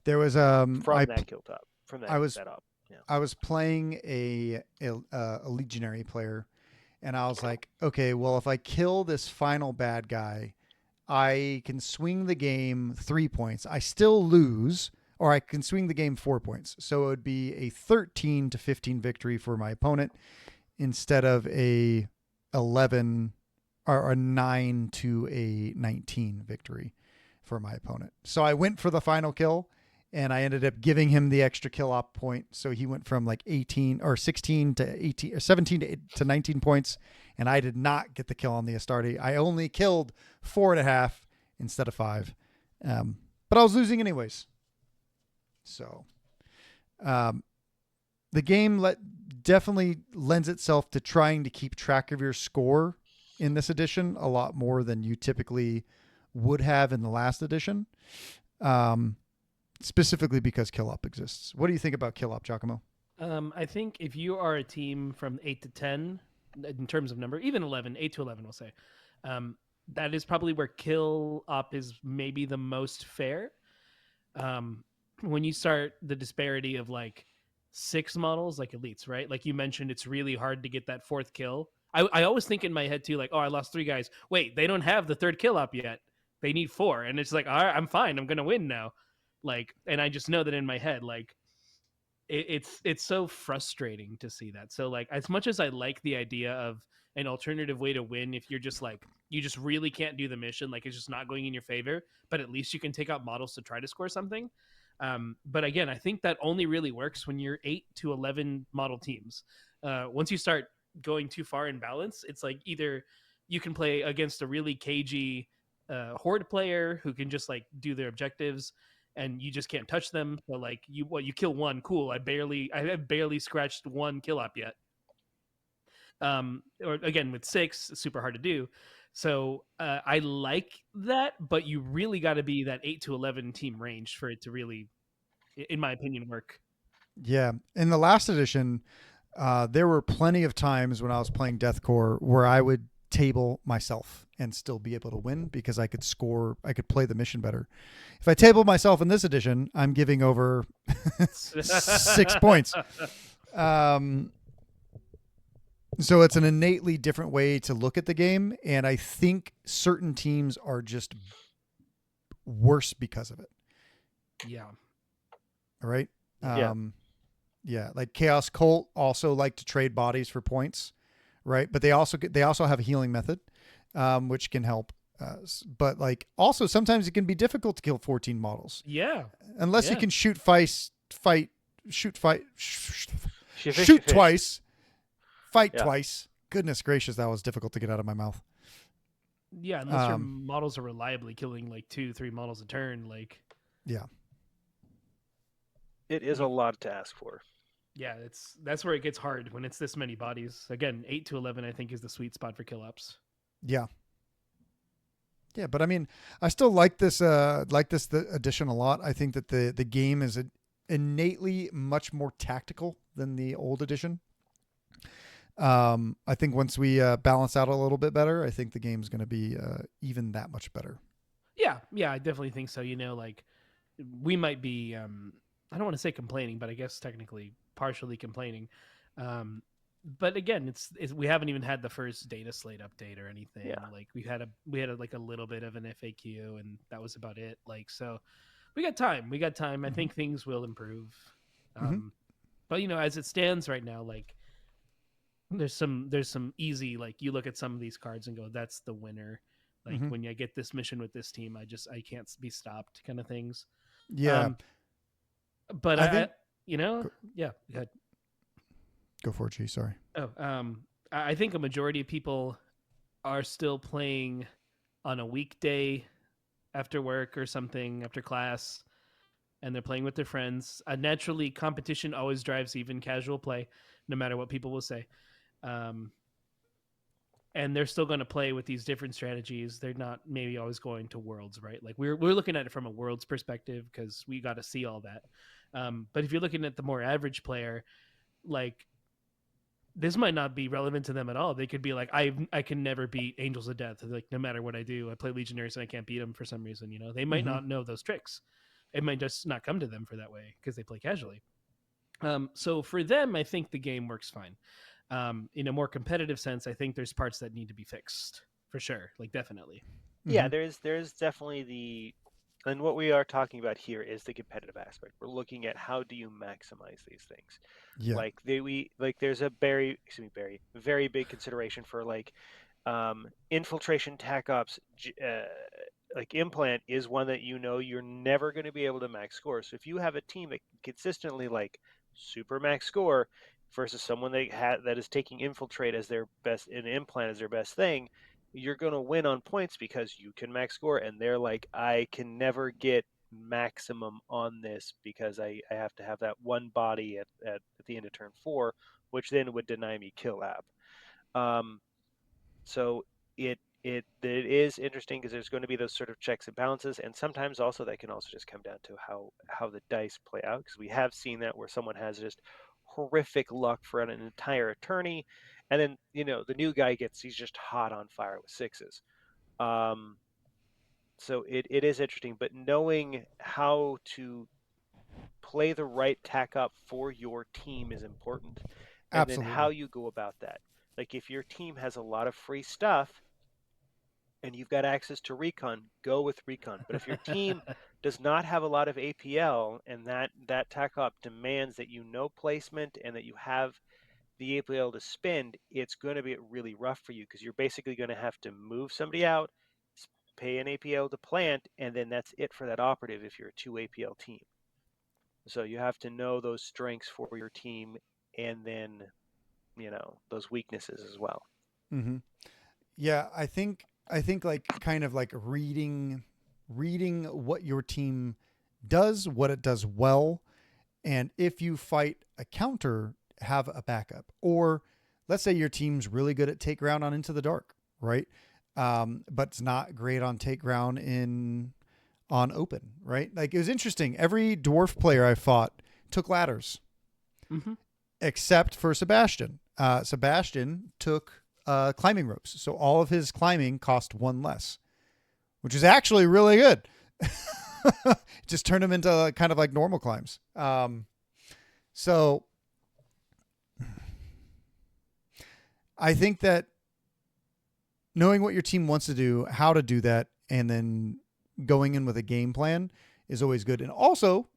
there was from that kill top from that setup. Yeah. I was playing a legionary player. And I was like, okay, well, if I kill this final bad guy, I can swing the game 3 points. I still lose, or I can swing the game 4 points. So it would be a 13 to 15 victory for my opponent instead of a 11 or a 9 to a 19 victory for my opponent. So I went for the final kill. And I ended up giving him the extra kill op point. So he went from like 18 or 16 to 18 or 17 to 19 points. And I did not get the kill on the Astarte. I only killed 4.5 instead of 5. But I was losing anyways. So the game definitely lends itself to trying to keep track of your score in this edition a lot more than you typically would have in the last edition. Specifically because kill op exists. What do you think about kill op, Giacomo? I think if you are a team from 8 to 10 in terms of number, even 11, 8 to 11, we'll say, that is probably where kill op is maybe the most fair. When you start the disparity of like 6 models, like elites, right? Like you mentioned, it's really hard to get that 4th kill. I always think in my head too, like, oh, I lost 3 guys. Wait, they don't have the 3rd kill op yet. They need 4. And it's like, all right, I'm fine. I'm going to win now. Like, and I just know that in my head, like, it's so frustrating to see that. So like, as much as I like the idea of an alternative way to win, if you're just like, you just really can't do the mission, like it's just not going in your favor, but at least you can take out models to try to score something. But again, I think that only really works when you're 8 to 11 model teams. Once you start going too far in balance, it's like either you can play against a really cagey horde player who can just like do their objectives, and you just can't touch them. So like, you kill one, cool. I have barely scratched one kill up yet. Or again with 6, it's super hard to do. So I like that, but you really got to be that 8 to 11 team range for it to really, in my opinion, work. Yeah. In the last edition, there were plenty of times when I was playing Deathcore where I would table myself and still be able to win because I could score, I could play the mission better. If I table myself in this edition, I'm giving over 6 points. So it's an innately different way to look at the game, and I think certain teams are just worse because of it. Yeah. All right. Yeah. Yeah, like Chaos Cult also like to trade bodies for points, right? But they also have a healing method, which can help. But like also sometimes it can be difficult to kill 14 models. Yeah. Unless you can shoot twice, fight twice. Goodness gracious, that was difficult to get out of my mouth. Yeah, unless your models are reliably killing like 2-3 models a turn, like. Yeah. It is a lot to ask for. Yeah, that's where it gets hard when it's this many bodies. Again, 8 to 11, I think, is the sweet spot for kill ups. Yeah. Yeah, but I mean, I still like this edition a lot. I think that the game is innately much more tactical than the old edition. I think once we balance out a little bit better, I think the game's going to be even that much better. Yeah, I definitely think so. Like we might be, I don't want to say complaining, but I guess technically partially complaining. But again, it's we haven't even had the first data slate update or anything. Yeah. Like we had like a little bit of an FAQ, and that was about it. Like, so we got time. I think things will improve. But as it stands right now, like there's some easy, like you look at some of these cards and go, that's the winner. Like when I get this mission with this team, I can't be stopped, kind of things. Yeah. But I think, yeah, go ahead. Go for it, G. Sorry. I think a majority of people are still playing on a weekday after work or something, after class, and they're playing with their friends. Naturally, competition always drives even casual play, no matter what people will say. And they're still going to play with these different strategies. They're not maybe always going to Worlds, right? Like we're looking at it from a Worlds perspective because we got to see all that. But if you're looking at the more average player, like this might not be relevant to them at all. They could be like, I can never beat Angels of Death. Like no matter what I do, I play Legionnaires and I can't beat them for some reason. They might not know those tricks. It might just not come to them for that way because they play casually. So for them, I think the game works fine. In a more competitive sense, I think there's parts that need to be fixed for sure. Like definitely. Yeah, there's definitely and what we are talking about here is the competitive aspect. We're looking at how do you maximize these things. Yeah. Like there's a very big consideration for like infiltration, tac ops, like implant is one that you're never going to be able to max score. So if you have a team that consistently like super max score versus someone that is taking infiltrate as their best and implant as their best thing, you're going to win on points because you can max score, and they're like, I can never get maximum on this because I have to have that one body at the end of turn 4, which then would deny me kill app. So it is interesting because there's going to be those sort of checks and balances, and sometimes also that can also just come down to how the dice play out, because we have seen that where someone has just horrific luck for an entire attorney, and then the new guy he's just hot on fire with 6s. So it is interesting, but knowing how to play the right tac up for your team is important, and Absolutely. then how you go about that. Like if your team has a lot of free stuff and you've got access to recon, go with recon. But if your team does not have a lot of APL, and that Tac Op demands that you know placement and that you have the APL to spend, it's going to be really rough for you because you're basically going to have to move somebody out, pay an APL to plant, and then that's it for that operative if you're a 2 APL team. So you have to know those strengths for your team and then, those weaknesses as well. Mm-hmm. Yeah, I think like kind of like reading what your team does, what it does well, and if you fight a counter, have a backup. Or let's say your team's really good at take ground on Into the Dark, right? But it's not great on take ground on open, right? Like it was interesting. Every dwarf player I fought took ladders, except for Sebastian. Sebastian took climbing ropes, so all of his climbing cost 1 less, which is actually really good. Just turn them into kind of like normal climbs. So I think that knowing what your team wants to do, how to do that, and then going in with a game plan is always good. And also,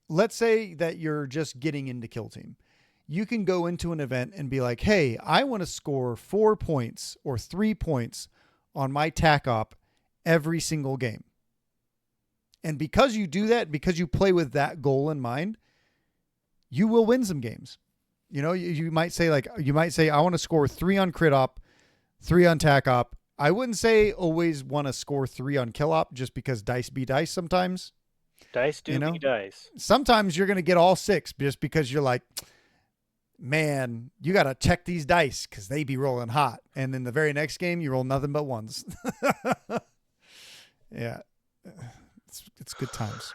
let's say that you're just getting into Kill Team. You can go into an event and be like, hey, I want to score 4 points or 3 points on my Tac Op every single game. And because you do that, because you play with that goal in mind, you will win some games. You might say I want to score 3 on Crit Op, 3 on Tac Op. I wouldn't say always want to score 3 on Kill Op just because dice be dice sometimes. Dice do be dice. Sometimes you're going to get all 6 just because you're like, man, you got to check these dice because they be rolling hot. And then the very next game, you roll nothing but ones. Yeah. It's good times.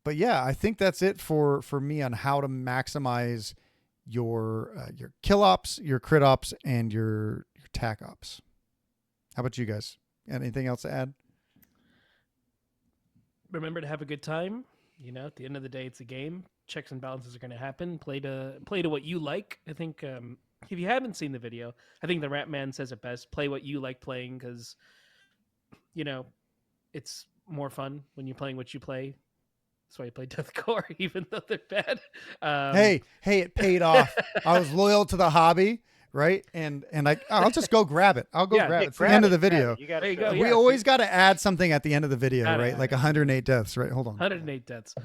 But yeah, I think that's it for me on how to maximize your kill ops, your crit ops, and your tac ops. How about you guys? Anything else to add? Remember to have a good time. At the end of the day, it's a game. Checks and balances are going to happen. Play to what you like. I think if you haven't seen the video, I think the Rat Man says it best. Play what you like playing because, it's more fun when you're playing what you play. That's why you play Deathcore, even though they're bad. Hey, it paid off. I was loyal to the hobby, right? And I'll just go grab it. I'll go grab it. It's the end of the video. You gotta There you go. We Yeah, always got to add something at the end of the video, Gotta right? add Like it. 108 deaths, right? Hold on. 108 deaths.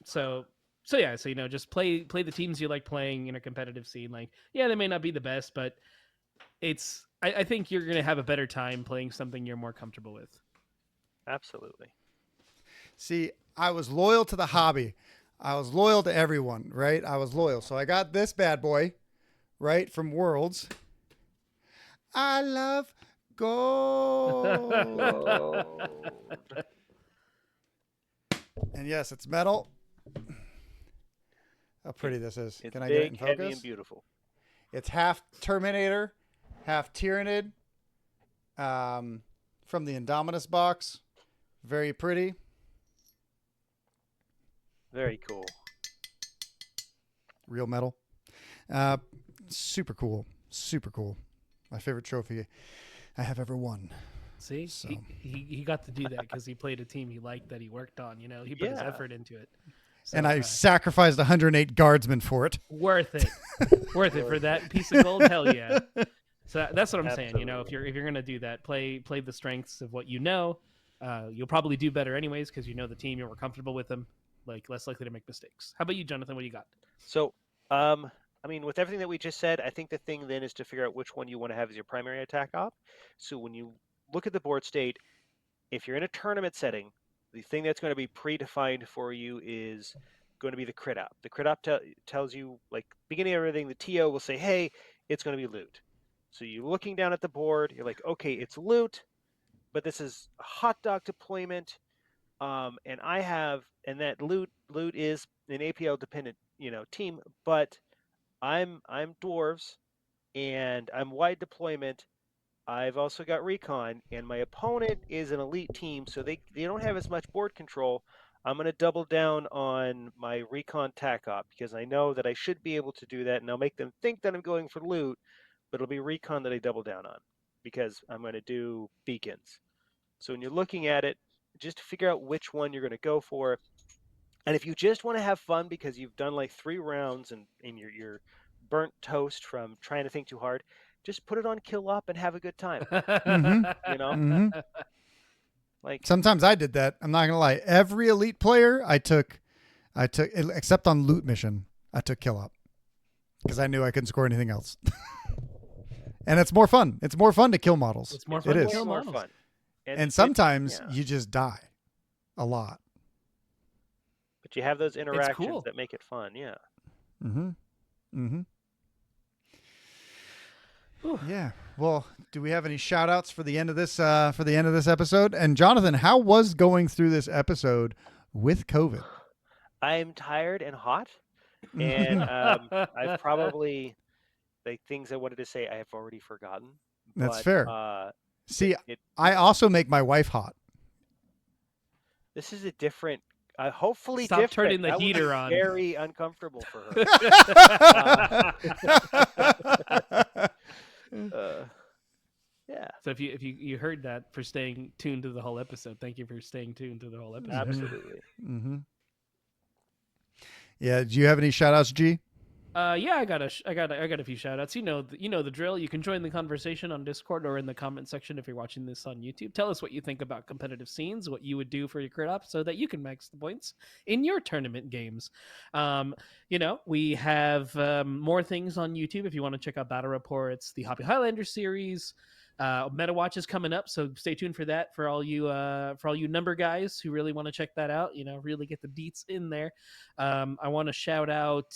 So yeah, just play the teams you like playing in a competitive scene. Like, yeah, they may not be the best, but I think you're gonna have a better time playing something you're more comfortable with. Absolutely. See, I was loyal to the hobby. I was loyal to everyone, right? I was loyal. So I got this bad boy, right, from Worlds. I love gold. And yes, it's metal. How pretty this is. It's Can I big, get it in focus? heavy, and beautiful. It's half Terminator, half Tyranid, from the Indominus box. Very pretty. Very cool. Real metal. Super cool. Super cool. My favorite trophy I have ever won. See, So. he got to do that because he played a team he liked that he worked on. He put his Yeah. effort into it. So, And I sacrificed 108 guardsmen for it. worth it, worth it for that piece of gold. Hell yeah! So that's what I'm saying. If you're gonna do that, play the strengths of what you know. You'll probably do better anyways because you know the team. You're more comfortable with them. Like less likely to make mistakes. How about you, Jonathan? What do you got? So, with everything that we just said, I think the thing then is to figure out which one you want to have as your primary attack op. So when you look at the board state, if you're in a tournament setting, the thing that's going to be predefined for you is going to be the crit op. The crit op tells you, like, beginning of everything, the TO will say, hey, it's going to be loot. So you're looking down at the board, you're like, okay, it's loot, but this is a hot dog deployment. And that loot is an APL dependent, team, but I'm dwarves and I'm wide deployment. I've also got recon, and my opponent is an elite team, so they don't have as much board control. I'm going to double down on my recon tac op because I know that I should be able to do that, and I'll make them think that I'm going for loot, but it'll be recon that I double down on. because I'm going to do beacons. So when you're looking at it, just figure out which one you're going to go for. And if you just want to have fun because you've done like 3 rounds and you're burnt toast from trying to think too hard, just put it on Kill Op and have a good time. Mm-hmm. You know, Mm-hmm. like Sometimes I did that. I'm not gonna lie. Every elite player I took, except on loot mission, I took kill up because I knew I couldn't score anything else. And it's more fun. It's more fun to kill models. It's more It fun to is. kill more models. fun. And sometimes yeah. you just die a lot. But you have those interactions cool. that make it fun. Yeah. Mm-hmm. Mm-hmm. Whew. Yeah. Well, do we have any shout outs for the end of this episode? And Jonathan, how was going through this episode with COVID? I'm tired and hot, and I've probably the things I wanted to say I have already forgotten. That's But, fair. See, it I also make my wife hot. this is a different. Hopefully, Stop different. turning the That would be heater on. Very uncomfortable for her. Yeah, So if you heard that, for staying tuned to the whole episode, thank you for staying tuned to the whole episode. absolutely. Mm-hmm. Yeah. Do you have any shout outs, G? Yeah, I got a few shout outs. You know the drill. You can join the conversation on Discord or in the comment section if you're watching this on YouTube. Tell us what you think about competitive scenes, what you would do for your crit op so that you can max the points in your tournament games. We have more things on YouTube if you want to check out battle reports, the Highlander series. Meta Watch is coming up, so stay tuned for that. For all you number guys who really want to check that out, really get the deets in there. I want to shout out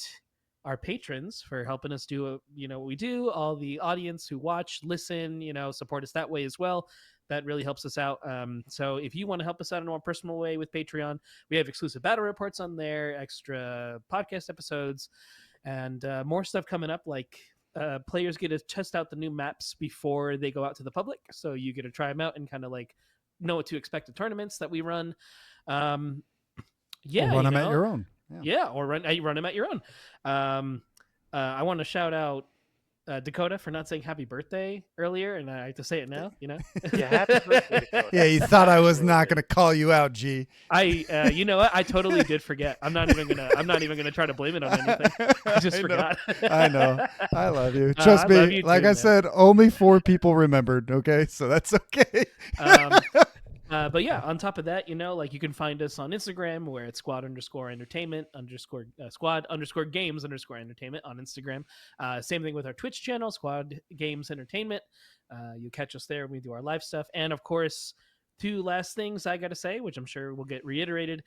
our patrons for helping us do what we do, all the audience who watch, listen, support us that way as well. That really helps us out. So if you want to help us out in a more personal way with Patreon, we have exclusive battle reports on there, extra podcast episodes, and more stuff coming up. Like players get to test out the new maps before they go out to the public, so you get to try them out and kind of like know what to expect at tournaments that we run. Or run them at your own. Yeah, or run them at your own. I want to shout out Dakotah for not saying happy birthday earlier, and I have to say it now. Yeah, happy birthday, Dakotah. Yeah, you thought I was not going to call you out, G. You know what? I totally did forget. I'm not even gonna try to blame it on anything. I just forgot. I know. I love you. Trust me. love you Like too, I man. said, only 4 people remembered. Okay, so that's okay. But yeah, on top of that, you can find us on Instagram where it's squad_entertainment _games_entertainment on Instagram. Same thing with our Twitch channel, Squad Games Entertainment. You catch us there when we do our live stuff. And of course, 2 last things I got to say, which I'm sure will get reiterated.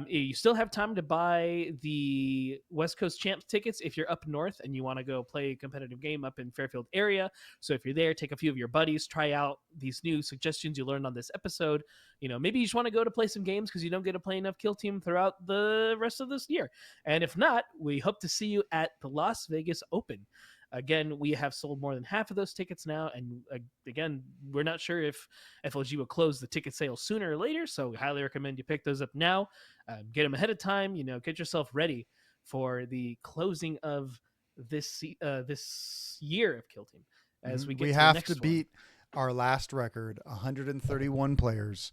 You still have time to buy the West Coast Champs tickets if you're up north and you want to go play a competitive game up in Fairfield area. So if you're there, take a few of your buddies, try out these new suggestions you learned on this episode. Maybe you just want to go to play some games because you don't get to play enough Kill Team throughout the rest of this year. And if not, we hope to see you at the Las Vegas Open. Again, we have sold more than half of those tickets now, and again, we're not sure if FLG will close the ticket sale sooner or later, so we highly recommend you pick those up now. Get them ahead of time. Get yourself ready for the closing of this year of Kill Team. As we have to beat our last record, 131 players,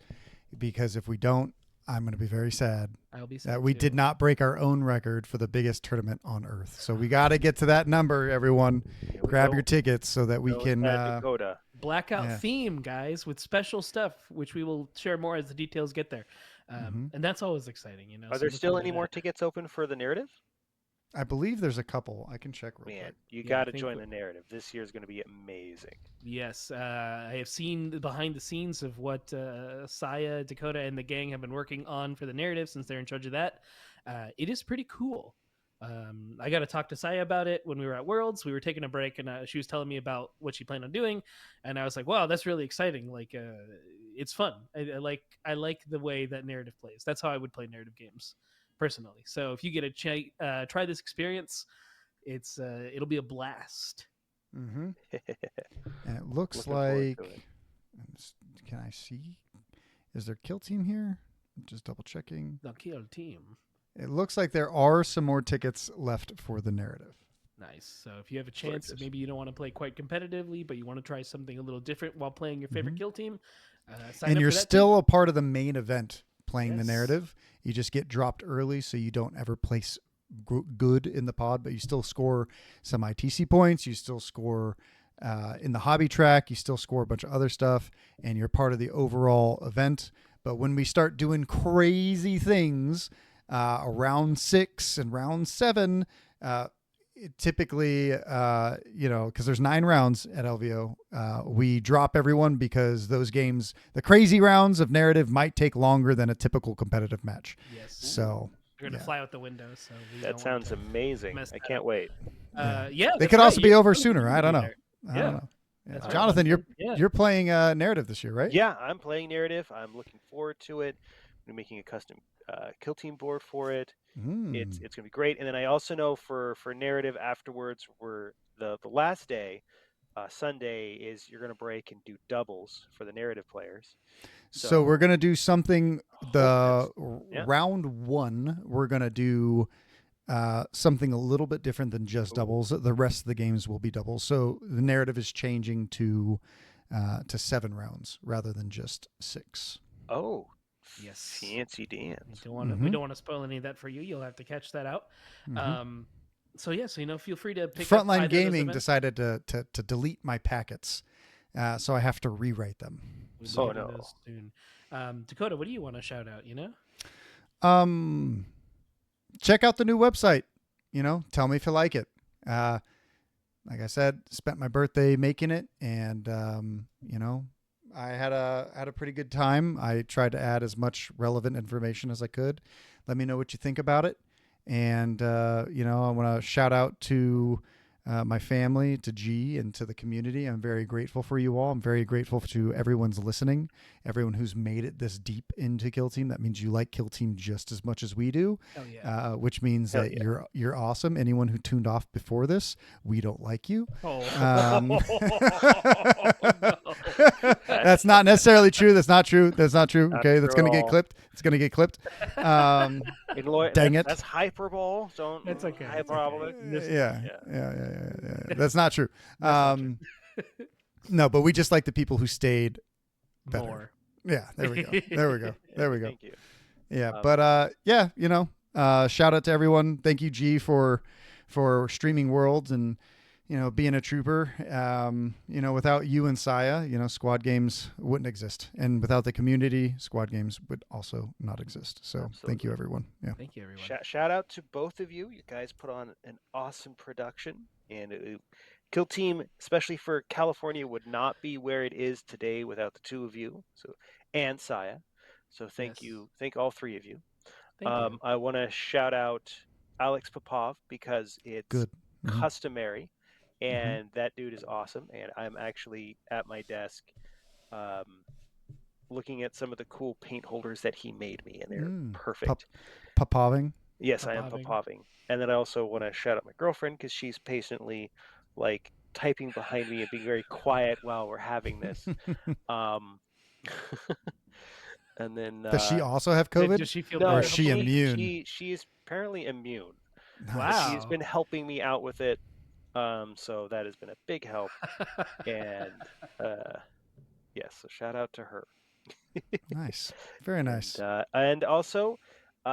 because if we don't, I'm going to be very sad. I'll be sad that we too. did not break our own record for the biggest tournament on Earth. So we got to get to that number, everyone. Grab your tickets so that we can. Dakotah. Blackout theme, guys, with special stuff, which we will share more as the details get there. And that's always exciting, Are there still any more tickets open for the narrative? I believe there's a couple. I can check real quick. You got to join the narrative. This year is going to be amazing. Yes, I have seen the behind the scenes of what Saya, Dakotah, and the gang have been working on for the narrative since they're in charge of that. It is pretty cool. I got to talk to Saya about it when we were at Worlds. We were taking a break, and she was telling me about what she planned on doing, and I was like, "Wow, that's really exciting! Like, it's fun. I like the way that narrative plays. That's how I would play narrative games personally. So if you get a try this experience, it'll be a blast." Mm-hmm. And it looks like. Can I see? Is there Kill Team here? Just double checking. The Kill Team. It looks like there are some more tickets left for the narrative. Nice. So if you have a chance, Gorgeous. maybe you don't want to play quite competitively, but you want to try something a little different while playing your favorite Mhm. kill team, sign And up you're for that still a part of the main event playing the Yes. narrative. You just get dropped early, so you don't ever place good in the pod, but you still score some ITC points. You still score in the hobby track. You still score a bunch of other stuff, and you're part of the overall event. But when we start doing crazy things, round 6 and round 7, typically, because there's 9 rounds at LVO, we drop everyone because those games, the crazy rounds of narrative, might take longer than a typical competitive match. too. Yes. So We're going to yeah. fly out the window, so we That don't sounds want to amazing. mess I that can't up. wait. Yeah, they that's could right. also be You're over supposed sooner. to I don't be know. there. I Yeah. don't know. Yeah. That's right. Jonathan, Yeah. you're playing narrative this year, right? Yeah, I'm playing narrative. I'm looking forward to it. I'm making a custom kill team board for it. It's Mm. gonna be great. And then I also know for narrative afterwards, we're the last day, Sunday, is you're gonna break and do doubles for the narrative players. So we're gonna do something. The Yeah. round 1, we're gonna do something a little bit different than just doubles. The rest of the games will be doubles. So the narrative is changing to 7 rounds rather than just 6. Oh, Yes. fancy We dance. don't want to. We don't want to spoil any of that for you. You'll have to catch that out. So yeah. So feel free to pick up Frontline either of those Gaming events. decided to delete my packets, so I have to rewrite them. We'll be Oh, getting no. those soon. Dakotah, what do you want to shout out? Check out the new website. Tell me if you like it. Like I said, spent my birthday making it, and I had a pretty good time. I tried to add as much relevant information as I could. Let me know what you think about it. And I want to shout out to my family, to G, and to the community. I'm very grateful for you all. I'm very grateful to everyone's listening, everyone who's made it this deep into Kill Team. That means you like Kill Team just as much as we do. Hell yeah. Which means that you're awesome. Anyone who tuned off before this, we don't like you. Oh. That's not necessarily true. That's not true. That's not true. Not Okay, that's true gonna at get all. clipped. It's gonna get clipped. Dang it. That's hyperbole. Don't. That's okay. Hyperbole. Yeah. That's not true. No, but we just like the people who stayed better. More. Yeah, there we go. Thank you. Yeah, but shout out to everyone. Thank you, G, for streaming Worlds and being a trooper. Without you and Saya, Squad Games wouldn't exist, and without the community, Squad Games would also not exist. So Absolutely. Thank you, everyone. Yeah. Thank you, everyone. Shout out to both of you. You guys put on an awesome production, and Kill Team, especially for California, would not be where it is today without the two of you. And Saya. So thank you. Thank all three of you. Thank you. I want to shout out Alex Popov because it's Good. customary, and that dude is awesome. And I'm actually at my desk looking at some of the cool paint holders that he made me, and they're perfect. Popoving. Yes, I am Popoving. And then I also want to shout out my girlfriend because she's patiently typing behind me and being very quiet while we're having this. And then Does she also have COVID? Does she feel or better? is she immune? She is apparently immune. Wow. She's been helping me out with it. So that has been a big help. And yes, so shout out to her. Nice. Very nice. And also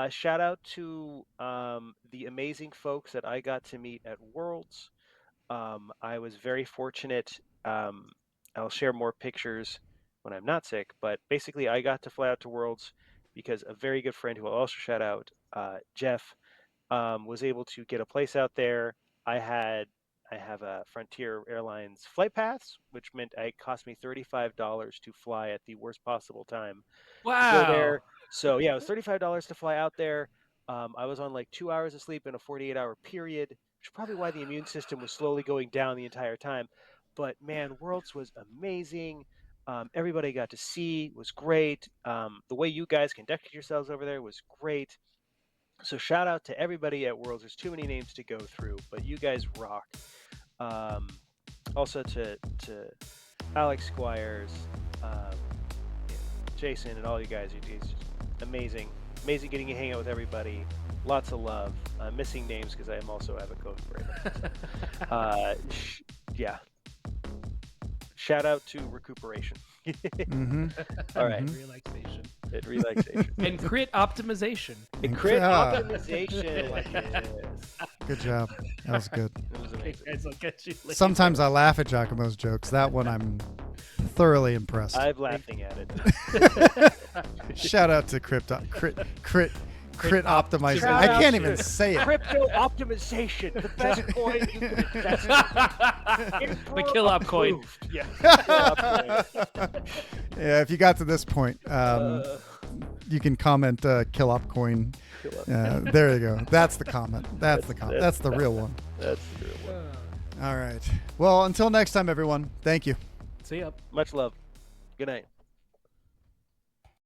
shout out to the amazing folks that I got to meet at Worlds. I was very fortunate. I'll share more pictures when I'm not sick, but basically I got to fly out to Worlds because a very good friend who I'll also shout out, Jeff, was able to get a place out there. I have a Frontier Airlines flight pass, which meant it cost me $35 to fly at the worst possible time. Wow. To go there. So yeah, it was $35 to fly out there. I was on 2 hours of sleep in a 48-hour period, which is probably why the immune system was slowly going down the entire time. But man, Worlds was amazing. Everybody I got to see was great. The way you guys conducted yourselves over there was great. So shout out to everybody at Worlds. There's too many names to go through, but you guys rock. Also to Alex Squires, Jason, and all you guys. It's just amazing. Amazing getting to hang out with everybody. Lots of love. I'm missing names because I am also have a code for it. Yeah. Shout out to recuperation. Mm-hmm. All right. Relaxation. Relaxation. And crit optimization. And crit Ah. optimization. Yes. Good job. That was good. It was Okay, amazing. guys, I'll catch you later. Sometimes I laugh at Giacomo's jokes. That one I'm thoroughly impressed. I'm laughing at it. Shout out to crit optimization. Shout I out can't to even say it. Crypto optimization. The best coin you can invest in. The kill op coin. Approved. Yeah. Kill op coin. Yeah, if you got to this point, you can comment kill op coin. Kill op. There you go. That's the comment. That's the comment. That's the real one. That's the real one. All right. Well, until next time, everyone. Thank you. See ya. Much love. Good night.